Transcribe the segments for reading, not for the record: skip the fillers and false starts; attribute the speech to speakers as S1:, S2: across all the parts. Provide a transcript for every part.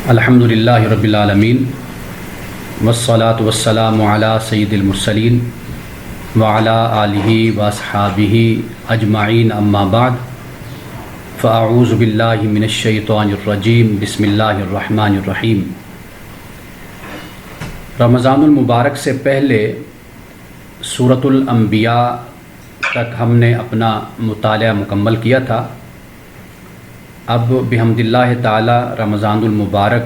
S1: الحمدللہ رب العالمین والصلاة والسلام علی سید المرسلین وعلی آلہ واصحابہ اجمعین اما بعد فاعوذ باللہ من الشیطان الرجیم بسم اللہ الرحمن الرحیم۔ رمضان المبارک سے پہلے سورۃ الانبیاء تک ہم نے اپنا مطالعہ مکمل کیا تھا۔ اب بحمد اللہ تعالی رمضان المبارک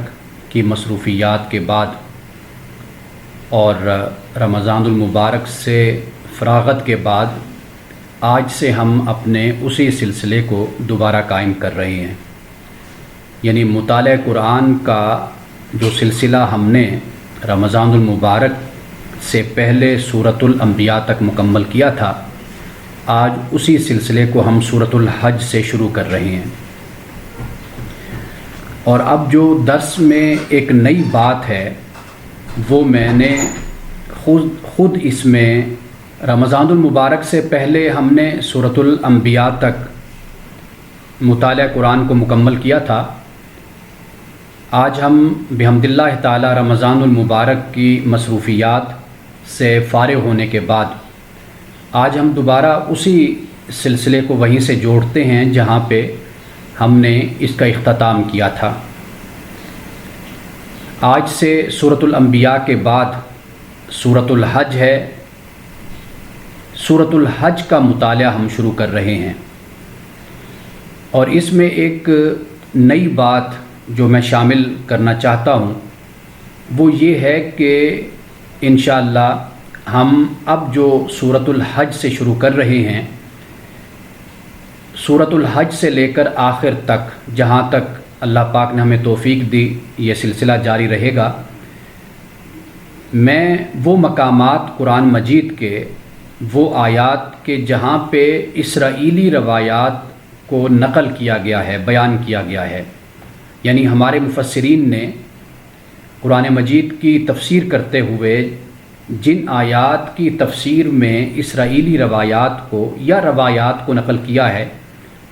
S1: کی مصروفیات کے بعد اور رمضان المبارک سے فراغت کے بعد آج سے ہم اپنے اسی سلسلے کو دوبارہ قائم کر رہے ہیں، یعنی مطالعہ قرآن کا جو سلسلہ ہم نے رمضان المبارک سے پہلے سورۃ الانبیاء تک مکمل کیا تھا، آج اسی سلسلے کو ہم سورۃ الحج سے شروع کر رہے ہیں۔ اور اب جو درس میں ایک نئی بات ہے وہ میں نے خود اس میں رمضان المبارک سے پہلے ہم نے سورۃ الانبیاء تک مطالعہ قرآن کو مکمل کیا تھا۔ آج ہم بحمد اللہ تعالی رمضان المبارک کی مصروفیات سے فارغ ہونے کے بعد آج ہم دوبارہ اسی سلسلے کو وہیں سے جوڑتے ہیں جہاں پہ ہم نے اس کا اختتام کیا تھا۔ آج سے سورۃ الانبیاء کے بعد سورۃ الحج ہے۔ سورۃ الحج کا مطالعہ ہم شروع کر رہے ہیں، اور اس میں ایک نئی بات جو میں شامل کرنا چاہتا ہوں وہ یہ ہے کہ انشاءاللہ ہم اب جو سورۃ الحج سے شروع کر رہے ہیں، سورۃ الحج سے لے کر آخر تک جہاں تک اللہ پاک نے ہمیں توفیق دی یہ سلسلہ جاری رہے گا، میں وہ مقامات قرآن مجید کے، وہ آیات کے جہاں پہ اسرائیلی روایات کو نقل کیا گیا ہے، بیان کیا گیا ہے، یعنی ہمارے مفسرین نے قرآن مجید کی تفسیر کرتے ہوئے جن آیات کی تفسیر میں اسرائیلی روایات کو یا روایات کو نقل کیا ہے،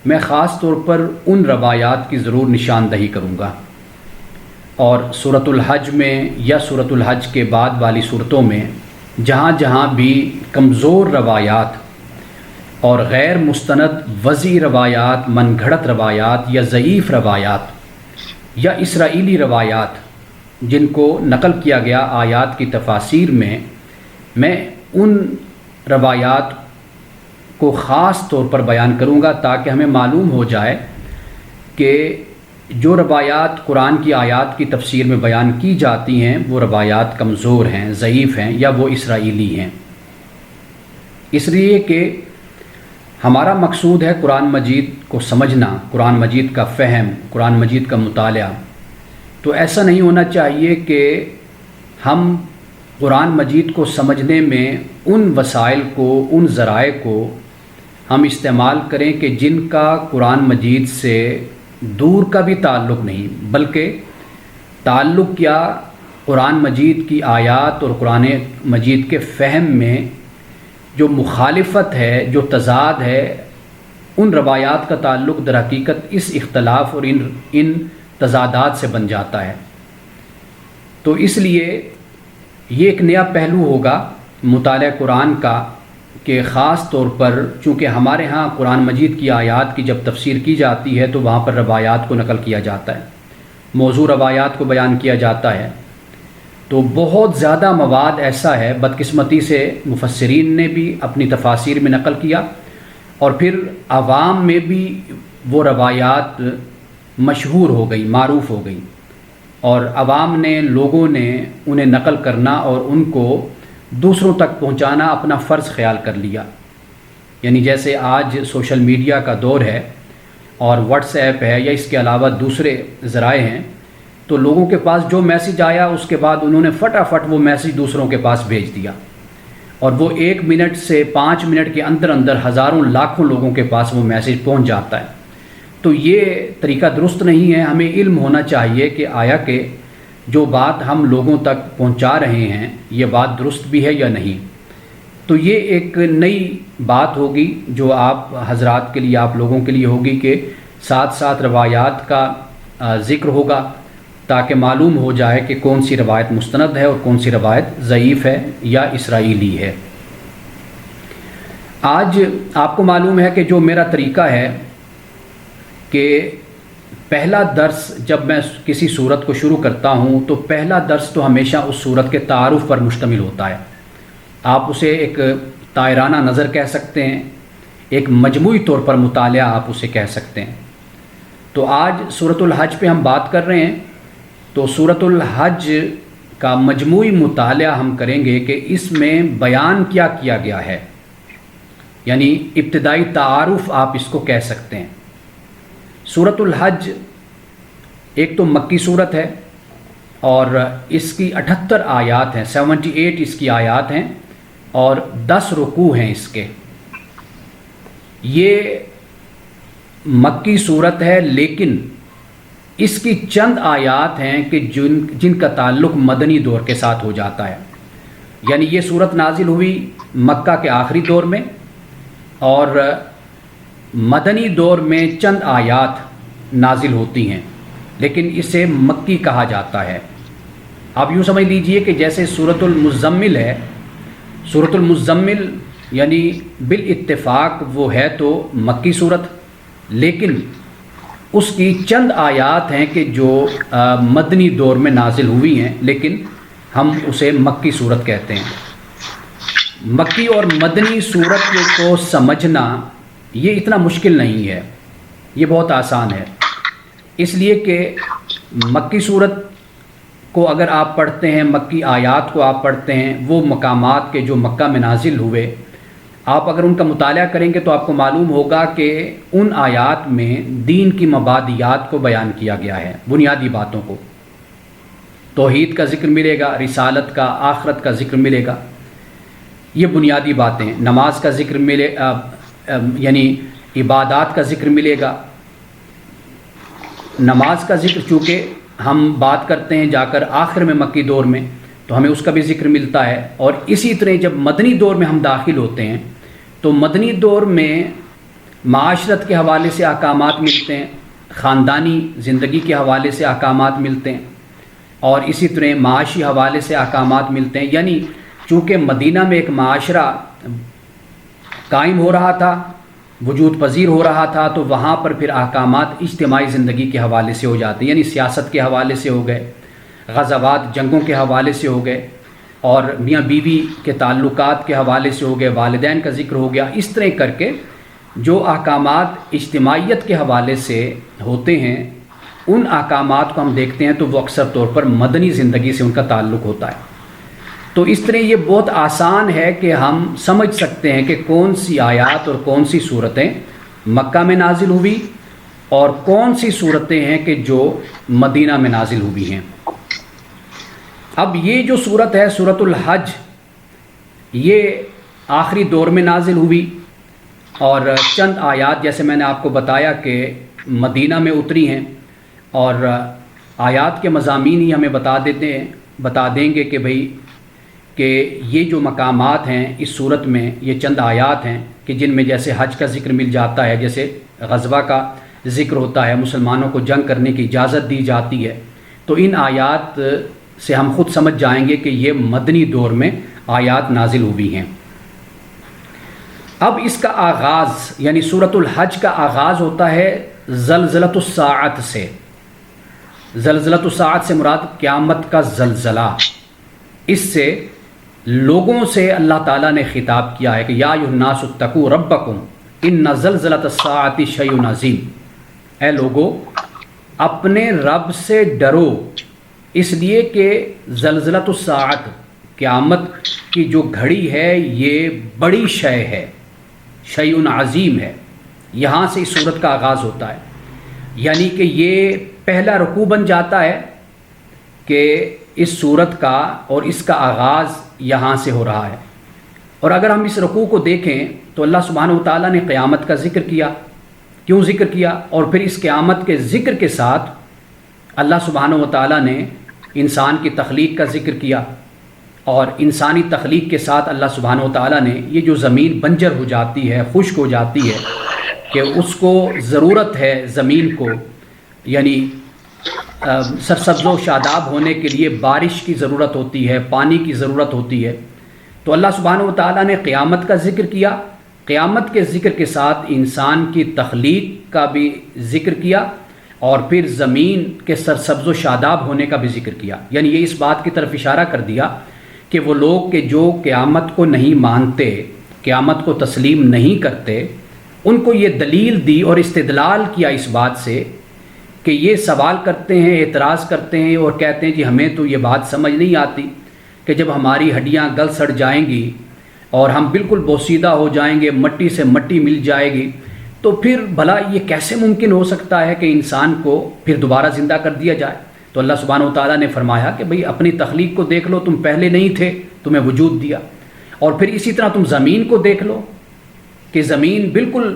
S1: میں خاص طور پر ان روایات کی ضرور نشاندہی کروں گا، اور سورۃ الحج میں یا سورۃ الحج کے بعد والی صورتوں میں جہاں جہاں بھی کمزور روایات اور غیر مستند وضعی روایات، من گھڑت روایات یا ضعیف روایات یا اسرائیلی روایات جن کو نقل کیا گیا آیات کی تفاسیر میں ان روایات کو خاص طور پر بیان کروں گا تاکہ ہمیں معلوم ہو جائے کہ جو روایات قرآن کی آیات کی تفسیر میں بیان کی جاتی ہیں وہ روایات کمزور ہیں، ضعیف ہیں یا وہ اسرائیلی ہیں، اس لیے کہ ہمارا مقصود ہے قرآن مجید کو سمجھنا، قرآن مجید کا فہم، قرآن مجید کا مطالعہ۔ تو ایسا نہیں ہونا چاہیے کہ ہم قرآن مجید کو سمجھنے میں ان وسائل کو، ان ذرائع کو ہم استعمال کریں کہ جن کا قرآن مجید سے دور کا بھی تعلق نہیں، بلکہ تعلق کیا قرآن مجید کی آیات اور قرآن مجید کے فہم میں جو مخالفت ہے، جو تضاد ہے، ان روایات کا تعلق در حقیقت اس اختلاف اور ان تضادات سے بن جاتا ہے۔ تو اس لیے یہ ایک نیا پہلو ہوگا مطالعہ قرآن کا کہ خاص طور پر چونکہ ہمارے ہاں قرآن مجید کی آیات کی جب تفسیر کی جاتی ہے تو وہاں پر روایات کو نقل کیا جاتا ہے، موضوع روایات کو بیان کیا جاتا ہے، تو بہت زیادہ مواد ایسا ہے بدقسمتی سے مفسرین نے بھی اپنی تفاسیر میں نقل کیا، اور پھر عوام میں بھی وہ روایات مشہور ہو گئی، معروف ہو گئی، اور عوام نے، لوگوں نے انہیں نقل کرنا اور ان کو دوسروں تک پہنچانا اپنا فرض خیال کر لیا۔ یعنی جیسے آج سوشل میڈیا کا دور ہے اور واٹس ایپ ہے یا اس کے علاوہ دوسرے ذرائع ہیں، تو لوگوں کے پاس جو میسج آیا اس کے بعد انہوں نے فٹافٹ وہ میسج دوسروں کے پاس بھیج دیا، اور وہ 1 منٹ سے 5 منٹ کے اندر اندر ہزاروں لاکھوں لوگوں کے پاس وہ میسج پہنچ جاتا ہے۔ تو یہ طریقہ درست نہیں ہے۔ ہمیں علم ہونا چاہیے کہ آیا کہ جو بات ہم لوگوں تک پہنچا رہے ہیں یہ بات درست بھی ہے یا نہیں۔ تو یہ ایک نئی بات ہوگی جو آپ حضرات کے لیے، آپ لوگوں کے لیے ہوگی کہ ساتھ ساتھ روایات کا ذکر ہوگا تاکہ معلوم ہو جائے کہ کون سی روایت مستند ہے اور کون سی روایت ضعیف ہے یا اسرائیلی ہے۔ آج آپ کو معلوم ہے کہ جو میرا طریقہ ہے کہ پہلا درس جب میں کسی صورت کو شروع کرتا ہوں تو پہلا درس تو ہمیشہ اس صورت کے تعارف پر مشتمل ہوتا ہے۔ آپ اسے ایک طائرانہ نظر کہہ سکتے ہیں، ایک مجموعی طور پر مطالعہ آپ اسے کہہ سکتے ہیں۔ تو آج سورۃ الحج پہ ہم بات کر رہے ہیں، تو سورۃ الحج کا مجموعی مطالعہ ہم کریں گے کہ اس میں بیان کیا کیا گیا ہے، یعنی ابتدائی تعارف آپ اس کو کہہ سکتے ہیں۔ سورۃ الحج ایک تو مکی صورت ہے اور اس کی 78 آیات ہیں، 78 اس کی آیات ہیں اور 10 رکوع ہیں اس کے۔ یہ مکی صورت ہے لیکن اس کی چند آیات ہیں کہ جن کا تعلق مدنی دور کے ساتھ ہو جاتا ہے، یعنی یہ صورت نازل ہوئی مکہ کے آخری دور میں اور مدنی دور میں چند آیات نازل ہوتی ہیں، لیکن اسے مکی کہا جاتا ہے۔ آپ یوں سمجھ لیجئے کہ جیسے سورۃ المزمل ہے، سورۃ المزمل یعنی بالاتفاق وہ ہے تو مکی صورت، لیکن اس کی چند آیات ہیں کہ جو مدنی دور میں نازل ہوئی ہیں، لیکن ہم اسے مکی صورت کہتے ہیں۔ مکی اور مدنی صورت کو سمجھنا یہ اتنا مشکل نہیں ہے، یہ بہت آسان ہے، اس لیے کہ مکی صورت کو اگر آپ پڑھتے ہیں، مکی آیات کو آپ پڑھتے ہیں، وہ مقامات کے جو مکہ میں نازل ہوئے، آپ اگر ان کا مطالعہ کریں گے تو آپ کو معلوم ہوگا کہ ان آیات میں دین کی مبادیات کو بیان کیا گیا ہے، بنیادی باتوں کو، توحید کا ذکر ملے گا، رسالت کا، آخرت کا ذکر ملے گا، یہ بنیادی باتیں، نماز کا ذکر ملے یعنی عبادات کا ذکر ملے گا۔ نماز کا ذکر چونکہ ہم بات کرتے ہیں جا کر آخر میں مکی دور میں، تو ہمیں اس کا بھی ذکر ملتا ہے، اور اسی طرح جب مدنی دور میں ہم داخل ہوتے ہیں تو مدنی دور میں معاشرت کے حوالے سے احکامات ملتے ہیں، خاندانی زندگی کے حوالے سے احکامات ملتے ہیں، اور اسی طرح معاشی حوالے سے احکامات ملتے ہیں، یعنی چونکہ مدینہ میں ایک معاشرہ قائم ہو رہا تھا، وجود پذیر ہو رہا تھا، تو وہاں پر پھر احکامات اجتماعی زندگی کے حوالے سے ہو جاتے ہیں، یعنی سیاست کے حوالے سے ہو گئے، غزوات جنگوں کے حوالے سے ہو گئے، اور میاں بیوی کے تعلقات کے حوالے سے ہو گئے، والدین کا ذکر ہو گیا، اس طرح کر کے جو احکامات اجتماعیت کے حوالے سے ہوتے ہیں ان احکامات کو ہم دیکھتے ہیں تو وہ اکثر طور پر مدنی زندگی سے ان کا تعلق ہوتا ہے۔ تو اس طرح یہ بہت آسان ہے کہ ہم سمجھ سکتے ہیں کہ کون سی آیات اور کون سی صورتیں مکہ میں نازل ہوئی اور کون سی صورتیں ہیں کہ جو مدینہ میں نازل ہوئی ہیں۔ اب یہ جو صورت ہے سورۃ الحج، یہ آخری دور میں نازل ہوئی اور چند آیات جیسے میں نے آپ کو بتایا کہ مدینہ میں اتری ہیں، اور آیات کے مضامین ہی ہمیں بتا دیں گے کہ بھئی کہ یہ جو مقامات ہیں اس صورت میں، یہ چند آیات ہیں کہ جن میں جیسے حج کا ذکر مل جاتا ہے، جیسے غزوہ کا ذکر ہوتا ہے، مسلمانوں کو جنگ کرنے کی اجازت دی جاتی ہے، تو ان آیات سے ہم خود سمجھ جائیں گے کہ یہ مدنی دور میں آیات نازل ہوئی ہیں۔ اب اس کا آغاز یعنی سورۃ الحج کا آغاز ہوتا ہے زلزلۃ الساعۃ سے۔ زلزلۃ الساعۃ سے مراد قیامت کا زلزلہ، اس سے لوگوں سے اللہ تعالیٰ نے خطاب کیا ہے کہ یا ایھا الناس اتقوا ربکم ان زلزلۃ الساعۃ شیء عظیم، اے لوگو اپنے رب سے ڈرو، اس لیے کہ زلزلۃ الساعۃ قیامت کی جو گھڑی ہے یہ بڑی شے ہے، شیء عظیم ہے۔ یہاں سے اس صورت کا آغاز ہوتا ہے، یعنی کہ یہ پہلا رکوع بن جاتا ہے کہ اس صورت کا اور اس کا آغاز یہاں سے ہو رہا ہے۔ اور اگر ہم اس رکوع کو دیکھیں تو اللہ سبحانہ وتعالیٰ نے قیامت کا ذکر کیا، کیوں ذکر کیا، اور پھر اس قیامت کے ذکر کے ساتھ اللہ سبحانہ وتعالیٰ نے انسان کی تخلیق کا ذکر کیا، اور انسانی تخلیق کے ساتھ اللہ سبحانہ وتعالیٰ نے یہ جو زمین بنجر ہو جاتی ہے، خشک ہو جاتی ہے، کہ اس کو ضرورت ہے زمین کو یعنی سرسبز و شاداب ہونے کے لیے بارش کی ضرورت ہوتی ہے، پانی کی ضرورت ہوتی ہے۔ تو اللہ سبحانہ و تعالیٰ نے قیامت کا ذکر کیا، قیامت کے ذکر کے ساتھ انسان کی تخلیق کا بھی ذکر کیا، اور پھر زمین کے سرسبز و شاداب ہونے کا بھی ذکر کیا۔ یعنی یہ اس بات کی طرف اشارہ کر دیا کہ وہ لوگ کہ جو قیامت کو نہیں مانتے، قیامت کو تسلیم نہیں کرتے، ان کو یہ دلیل دی اور استدلال کیا اس بات سے کہ یہ سوال کرتے ہیں، اعتراض کرتے ہیں اور کہتے ہیں جی ہمیں تو یہ بات سمجھ نہیں آتی کہ جب ہماری ہڈیاں گل سڑ جائیں گی اور ہم بالکل بوسیدہ ہو جائیں گے، مٹی سے مٹی مل جائے گی، تو پھر بھلا یہ کیسے ممکن ہو سکتا ہے کہ انسان کو پھر دوبارہ زندہ کر دیا جائے؟ تو اللہ سبحانہ و تعالیٰ نے فرمایا کہ بھئی اپنی تخلیق کو دیکھ لو، تم پہلے نہیں تھے، تمہیں وجود دیا۔ اور پھر اسی طرح تم زمین کو دیکھ لو کہ زمین بالکل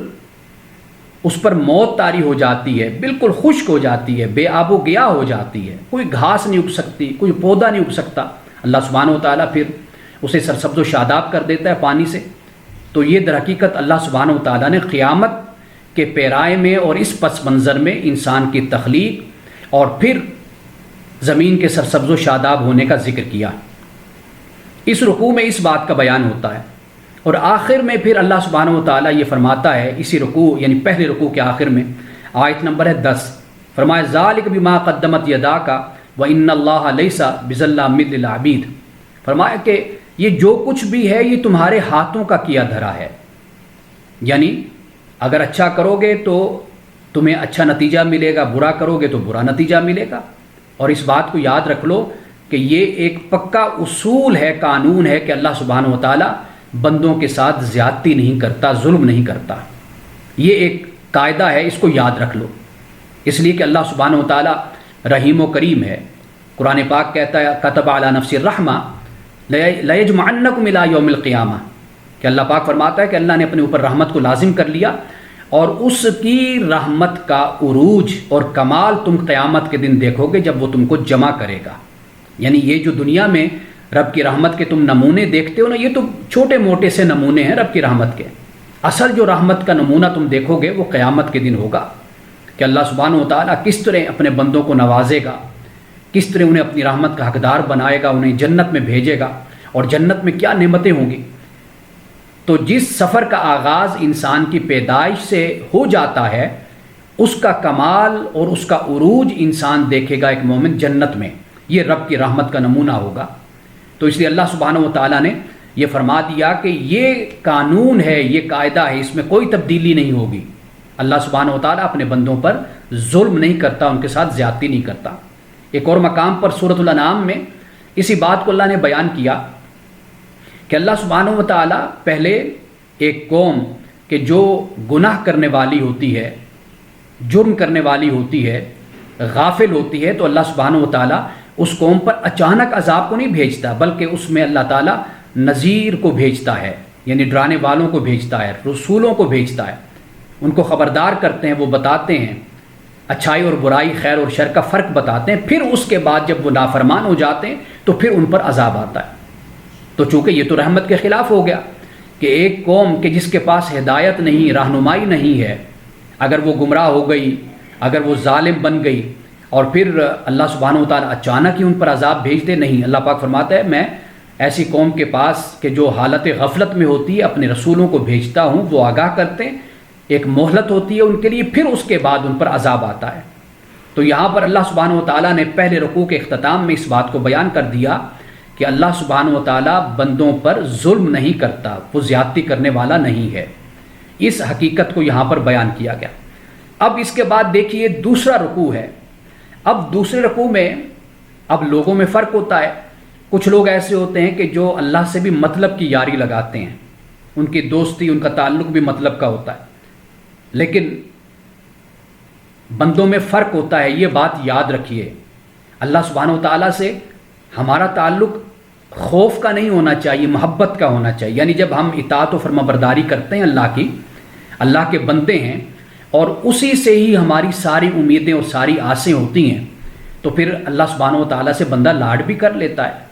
S1: اس پر موت طاری ہو جاتی ہے، بالکل خشک ہو جاتی ہے، بے آب و گیا ہو جاتی ہے، کوئی گھاس نہیں اگ سکتی، کوئی پودا نہیں اگ سکتا۔ اللہ سبحانہ و تعالیٰ پھر اسے سرسبز و شاداب کر دیتا ہے پانی سے۔ تو یہ در حقیقت اللہ سبحانہ و تعالیٰ نے قیامت کے پیرائے میں اور اس پس منظر میں انسان کی تخلیق اور پھر زمین کے سرسبز و شاداب ہونے کا ذکر کیا۔ اس رکوع میں اس بات کا بیان ہوتا ہے، اور آخر میں پھر اللہ سبحانہ و تعالیٰ یہ فرماتا ہے اسی رکوع یعنی پہلے رکوع کے آخر میں، آیت نمبر ہے 10، فرمایا ذالک بما قدمت یداک وان اللہ لیس بظلام للعبید۔ فرمایا کہ یہ جو کچھ بھی ہے یہ تمہارے ہاتھوں کا کیا دھرا ہے، یعنی اگر اچھا کرو گے تو تمہیں اچھا نتیجہ ملے گا، برا کرو گے تو برا نتیجہ ملے گا۔ اور اس بات کو یاد رکھ لو کہ یہ ایک پکا اصول ہے، قانون ہے کہ اللہ سبحانہ و تعالیٰ بندوں کے ساتھ زیادتی نہیں کرتا، ظلم نہیں کرتا۔ یہ ایک قاعدہ ہے، اس کو یاد رکھ لو، اس لیے کہ اللہ سبحانہ و تعالیٰ رحیم و کریم ہے۔ قرآن پاک کہتا ہے کتب علی نفس الرحمہ لیجمعنکم الی یوم القیامہ، کہ اللہ پاک فرماتا ہے کہ اللہ نے اپنے اوپر رحمت کو لازم کر لیا، اور اس کی رحمت کا عروج اور کمال تم قیامت کے دن دیکھو گے جب وہ تم کو جمع کرے گا۔ یعنی یہ جو دنیا میں رب کی رحمت کے تم نمونے دیکھتے ہو نا، یہ تو چھوٹے موٹے سے نمونے ہیں رب کی رحمت کے۔ اصل جو رحمت کا نمونہ تم دیکھو گے وہ قیامت کے دن ہوگا کہ اللہ سبحانہ و تعالیٰ کس طرح اپنے بندوں کو نوازے گا، کس طرح انہیں اپنی رحمت کا حقدار بنائے گا، انہیں جنت میں بھیجے گا، اور جنت میں کیا نعمتیں ہوں گی۔ تو جس سفر کا آغاز انسان کی پیدائش سے ہو جاتا ہے، اس کا کمال اور اس کا عروج انسان دیکھے گا ایک مومن جنت میں، یہ رب کی رحمت کا نمونہ ہوگا۔ تو اس لیے اللہ سبحانہ و تعالیٰ نے یہ فرما دیا کہ یہ قانون ہے، یہ قاعدہ ہے، اس میں کوئی تبدیلی نہیں ہوگی۔ اللہ سبحانہ و تعالیٰ اپنے بندوں پر ظلم نہیں کرتا، ان کے ساتھ زیادتی نہیں کرتا۔ ایک اور مقام پر سورۃ الانعام میں اسی بات کو اللہ نے بیان کیا کہ اللہ سبحانہ و تعالیٰ پہلے ایک قوم کہ جو گناہ کرنے والی ہوتی ہے، جرم کرنے والی ہوتی ہے، غافل ہوتی ہے، تو اللہ سبحانہ و تعالیٰ اس قوم پر اچانک عذاب کو نہیں بھیجتا، بلکہ اس میں اللہ تعالیٰ نذیر کو بھیجتا ہے، یعنی ڈرانے والوں کو بھیجتا ہے، رسولوں کو بھیجتا ہے، ان کو خبردار کرتے ہیں، وہ بتاتے ہیں اچھائی اور برائی، خیر اور شر کا فرق بتاتے ہیں۔ پھر اس کے بعد جب وہ نافرمان ہو جاتے ہیں تو پھر ان پر عذاب آتا ہے۔ تو چونکہ یہ تو رحمت کے خلاف ہو گیا کہ ایک قوم کہ جس کے پاس ہدایت نہیں، رہنمائی نہیں ہے، اگر وہ گمراہ ہو گئی، اگر وہ ظالم بن گئی، اور پھر اللہ سبحانہ و تعالیٰ اچانک ہی ان پر عذاب بھیج دے، نہیں، اللہ پاک فرماتا ہے میں ایسی قوم کے پاس کہ جو حالت غفلت میں ہوتی ہے اپنے رسولوں کو بھیجتا ہوں، وہ آگاہ کرتے ہیں، ایک مہلت ہوتی ہے ان کے لیے، پھر اس کے بعد ان پر عذاب آتا ہے۔ تو یہاں پر اللہ سبحانہ و تعالیٰ نے پہلے رکوع کے اختتام میں اس بات کو بیان کر دیا کہ اللہ سبحانہ و تعالیٰ بندوں پر ظلم نہیں کرتا، وہ زیادتی کرنے والا نہیں ہے۔ اس حقیقت کو یہاں پر بیان کیا گیا۔ اب اس کے بعد دیکھیے دوسرا رکوع ہے۔ اب دوسرے رکوع میں اب لوگوں میں فرق ہوتا ہے۔ کچھ لوگ ایسے ہوتے ہیں کہ جو اللہ سے بھی مطلب کی یاری لگاتے ہیں، ان کی دوستی، ان کا تعلق بھی مطلب کا ہوتا ہے، لیکن بندوں میں فرق ہوتا ہے، یہ بات یاد رکھیے۔ اللہ سبحانہ و تعالیٰ سے ہمارا تعلق خوف کا نہیں ہونا چاہیے، محبت کا ہونا چاہیے۔ یعنی جب ہم اطاعت و فرما برداری کرتے ہیں اللہ کی، اللہ کے بندے ہیں، اور اسی سے ہی ہماری ساری امیدیں اور ساری آسیں ہوتی ہیں، تو پھر اللہ سبحانہ و تعالیٰ سے بندہ لاڈ بھی کر لیتا ہے،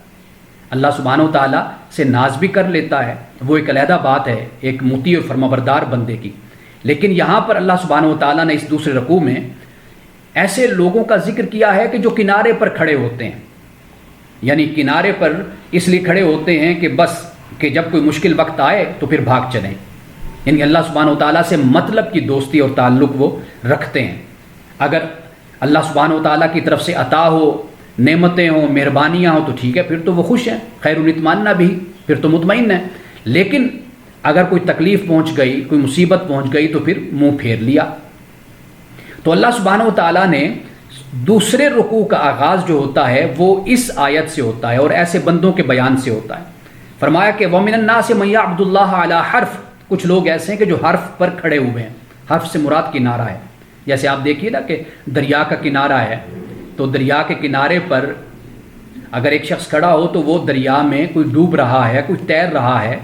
S1: اللہ سبحانہ و تعالیٰ سے ناز بھی کر لیتا ہے، وہ ایک علیحدہ بات ہے ایک مطیع اور فرما بردار بندے کی۔ لیکن یہاں پر اللہ سبحانہ و تعالیٰ نے اس دوسرے رکوع میں ایسے لوگوں کا ذکر کیا ہے کہ جو کنارے پر کھڑے ہوتے ہیں، یعنی کنارے پر اس لیے کھڑے ہوتے ہیں کہ بس کہ جب کوئی مشکل وقت آئے تو پھر بھاگ چلیں، یعنی اللہ سبحانہ و تعالیٰ سے مطلب کی دوستی اور تعلق وہ رکھتے ہیں۔ اگر اللہ سبحانہ و تعالیٰ کی طرف سے عطا ہو، نعمتیں ہوں، مہربانیاں ہوں تو ٹھیک ہے، پھر تو وہ خوش ہیں، خیر اطمئنہ بھی، پھر تو مطمئن ہیں۔ لیکن اگر کوئی تکلیف پہنچ گئی، کوئی مصیبت پہنچ گئی تو پھر منہ پھیر لیا۔ تو اللہ سبحانہ و تعالیٰ نے دوسرے رکوع کا آغاز جو ہوتا ہے وہ اس آیت سے ہوتا ہے اور ایسے بندوں کے بیان سے ہوتا ہے۔ فرمایا کہ وَمِنَ النَّاسِ مَن يَعْبُدُ اللَّهَ عَلَى حرف، کچھ لوگ ایسے ہیں کہ جو حرف پر کھڑے ہوئے ہیں۔ حرف سے مراد کنارہ ہے، جیسے آپ دیکھیے نا کہ دریا کا کنارہ ہے، تو دریا کے کنارے پر اگر ایک شخص کھڑا ہو تو وہ دریا میں کوئی ڈوب رہا ہے، کوئی تیر رہا ہے،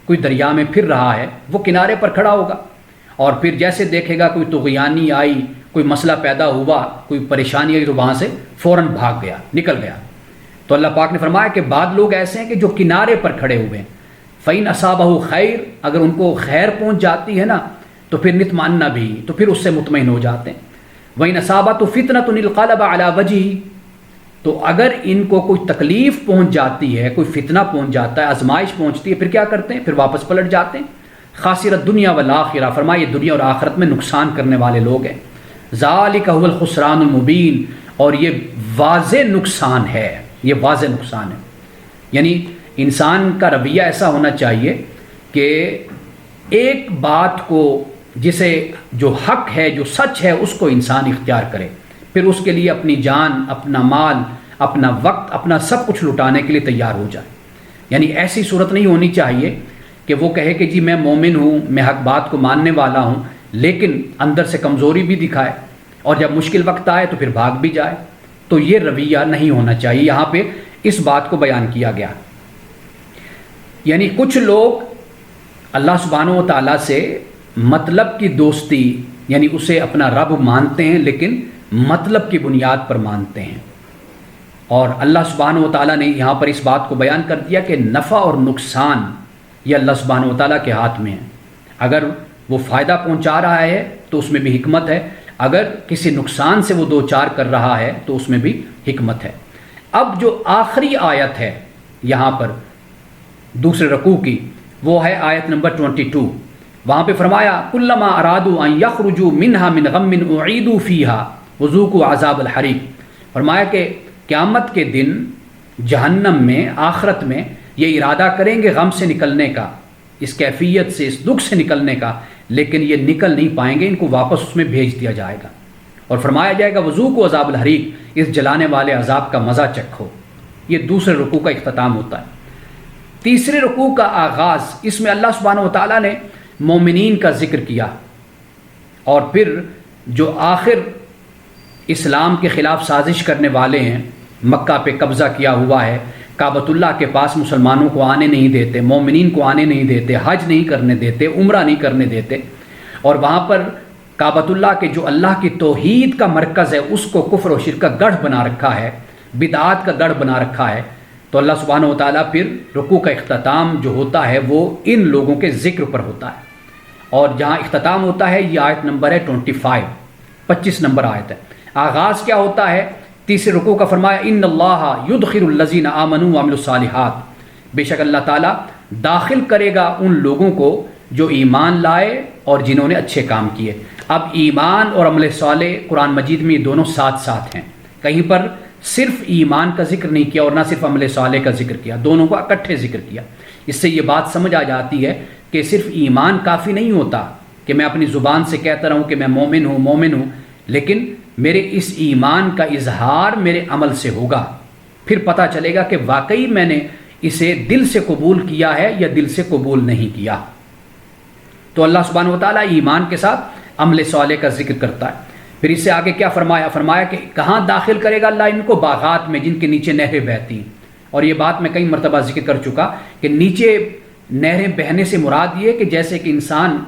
S1: کوئی دریا میں پھر رہا ہے، وہ کنارے پر کھڑا ہوگا، اور پھر جیسے دیکھے گا کوئی طغیانی آئی، کوئی مسئلہ پیدا ہوا، کوئی پریشانی آئی تو وہاں سے فوراً بھاگ گیا، نکل گیا۔ تو اللہ پاک نے فرمایا کہ بعض لوگ ایسے ہیں کہ جو کنارے پر کھڑے ہوئے ہیں، فَإِنْ أَصَابَهُ خَيْرٌ، اگر ان کو خیر پہنچ جاتی ہے نا تو پھر نطمئنہ بھی، تو پھر اس سے مطمئن ہو جاتے ہیں۔ وَإِنْ أَصَابَتْهُ فِتْنَةٌ انقلب عَلَى وَجْهِهِ، تو اگر ان کو کوئی تکلیف پہنچ جاتی ہے، کوئی فتنہ پہنچ جاتا ہے، آزمائش پہنچتی ہے، پھر کیا کرتے ہیں؟ پھر واپس پلٹ جاتے ہیں۔ خاسر الدنیا والآخرہ، فرمایا یہ دنیا اور آخرت میں نقصان کرنے والے لوگ ہیں۔ ذالک هو الخسران المبین، اور یہ واضح نقصان ہے، یہ واضح نقصان ہے۔ یعنی انسان کا رویہ ایسا ہونا چاہیے کہ ایک بات کو، جسے جو حق ہے، جو سچ ہے، اس کو انسان اختیار کرے، پھر اس کے لیے اپنی جان، اپنا مال، اپنا وقت، اپنا سب کچھ لٹانے کے لیے تیار ہو جائے۔ یعنی ایسی صورت نہیں ہونی چاہیے کہ وہ کہے کہ جی میں مومن ہوں، میں حق بات کو ماننے والا ہوں، لیکن اندر سے کمزوری بھی دکھائے، اور جب مشکل وقت آئے تو پھر بھاگ بھی جائے۔ تو یہ رویہ نہیں ہونا چاہیے، یہاں پہ اس بات کو بیان کیا گیا۔ یعنی کچھ لوگ اللہ سبحانہ و تعالیٰ سے مطلب کی دوستی، یعنی اسے اپنا رب مانتے ہیں لیکن مطلب کی بنیاد پر مانتے ہیں، اور اللہ سبحانہ و تعالیٰ نے یہاں پر اس بات کو بیان کر دیا کہ نفع اور نقصان یہ اللہ سبحانہ و تعالیٰ کے ہاتھ میں ہے۔ اگر وہ فائدہ پہنچا رہا ہے تو اس میں بھی حکمت ہے، اگر کسی نقصان سے وہ دو چار کر رہا ہے تو اس میں بھی حکمت ہے۔ اب جو آخری آیت ہے یہاں پر دوسرے رکوع کی، وہ ہے آیت نمبر 22۔ وہاں پہ فرمایا کلما ارادوا ان یخرجوا منها من غم اعیدوا فیها وذوقوا عذاب الحریق، فرمایا کہ قیامت کے دن جہنم میں، آخرت میں یہ ارادہ کریں گے غم سے نکلنے کا، اس کیفیت سے، اس دکھ سے نکلنے کا، لیکن یہ نکل نہیں پائیں گے، ان کو واپس اس میں بھیج دیا جائے گا، اور فرمایا جائے گا وذوقوا عذاب الحریق، اس جلانے والے عذاب کا مزہ چکھو۔ یہ دوسرے رکوع کا اختتام ہوتا ہے۔ تیسرے رکوع کا آغاز، اس میں اللہ سبحانہ و تعالیٰ نے مومنین کا ذکر کیا، اور پھر جو آخر اسلام کے خلاف سازش کرنے والے ہیں، مکہ پہ قبضہ کیا ہوا ہے، کعبۃ اللہ کے پاس مسلمانوں کو آنے نہیں دیتے، مومنین کو آنے نہیں دیتے، حج نہیں کرنے دیتے، عمرہ نہیں کرنے دیتے، اور وہاں پر کعبۃ اللہ کے جو اللہ کی توحید کا مرکز ہے اس کو کفر و شرک کا گڑھ بنا رکھا ہے، بدعات کا گڑھ بنا رکھا ہے۔ تو اللہ سبحانہ و تعالیٰ پھر رکوع کا اختتام جو ہوتا ہے وہ ان لوگوں کے ذکر پر ہوتا ہے، اور جہاں اختتام ہوتا ہے یہ آیت نمبر ہے 25 نمبر آیت ہے۔ آغاز کیا ہوتا ہے تیسرے رکوع کا؟ فرمایا ان اللہ یدخل الذین آمنوا وعملوا الصالحات، بے شک اللہ تعالیٰ داخل کرے گا ان لوگوں کو جو ایمان لائے اور جنہوں نے اچھے کام کیے۔ اب ایمان اور عمل صالح قرآن مجید میں یہ دونوں ساتھ ساتھ ہیں، کہیں پر صرف ایمان کا ذکر نہیں کیا اور نہ صرف عمل صالح کا ذکر کیا، دونوں کو اکٹھے ذکر کیا۔ اس سے یہ بات سمجھ آ جاتی ہے کہ صرف ایمان کافی نہیں ہوتا کہ میں اپنی زبان سے کہتا رہوں کہ میں مومن ہوں، لیکن میرے اس ایمان کا اظہار میرے عمل سے ہوگا، پھر پتہ چلے گا کہ واقعی میں نے اسے دل سے قبول کیا ہے یا دل سے قبول نہیں کیا۔ تو اللہ سبحانہ و تعالیٰ ایمان کے ساتھ عمل صالح کا ذکر کرتا ہے۔ پھر اس سے آگے کیا فرمایا کہ کہاں داخل کرے گا اللہ ان کو؟ باغات میں جن کے نیچے نہریں بہتی ہیں، اور یہ بات میں کئی مرتبہ ذکر کر چکا کہ نیچے نہریں بہنے سے مراد یہ کہ جیسے کہ انسان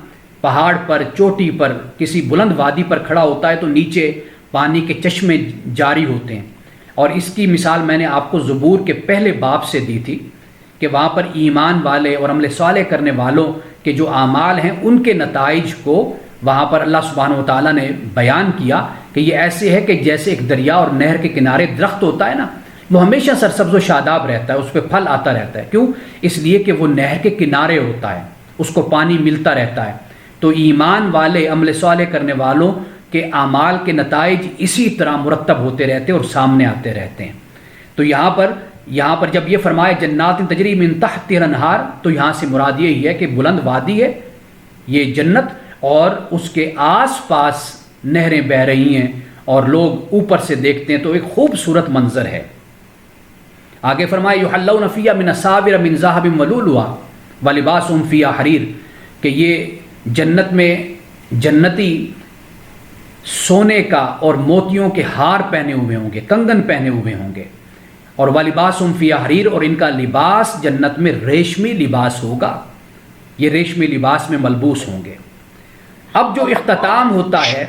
S1: پہاڑ پر، چوٹی پر، کسی بلند وادی پر کھڑا ہوتا ہے تو نیچے پانی کے چشمے جاری ہوتے ہیں، اور اس کی مثال میں نے آپ کو زبور کے پہلے باب سے دی تھی کہ وہاں پر ایمان والے اور عمل صالح کرنے والوں کے جو اعمال ہیں ان کے نتائج کو وہاں پر اللہ سبحانہ و تعالیٰ نے بیان کیا کہ یہ ایسے ہے کہ جیسے ایک دریا اور نہر کے کنارے درخت ہوتا ہے نا، وہ ہمیشہ سرسبز و شاداب رہتا ہے، اس پہ پھل آتا رہتا ہے. کیوں؟ اس لیے کہ وہ نہر کے کنارے ہوتا ہے، اس کو پانی ملتا رہتا ہے. تو ایمان والے، عمل صالح کرنے والوں کے اعمال کے نتائج اسی طرح مرتب ہوتے رہتے ہیں اور سامنے آتے رہتے ہیں. تو یہاں پر جب یہ فرمایا جنات تجری من تحتها الانہار، تو یہاں سے مراد یہی ہے کہ بلند وادی ہے یہ جنت، اور اس کے آس پاس نہریں بہہ رہی ہیں اور لوگ اوپر سے دیکھتے ہیں تو ایک خوبصورت منظر ہے. آگے فرمایا یحلون فیہا من اساور من ذہب ولؤلؤا ولباسهم فیہا حریر، کہ یہ جنت میں جنتی سونے کا اور موتیوں کے ہار پہنے ہوئے ہوں گے، کنگن پہنے ہوئے ہوں گے، اور ولباسهم فیہا حریر، اور ان کا لباس جنت میں ریشمی لباس ہوگا، یہ ریشمی لباس میں ملبوس ہوں گے. اب جو اختتام ہوتا ہے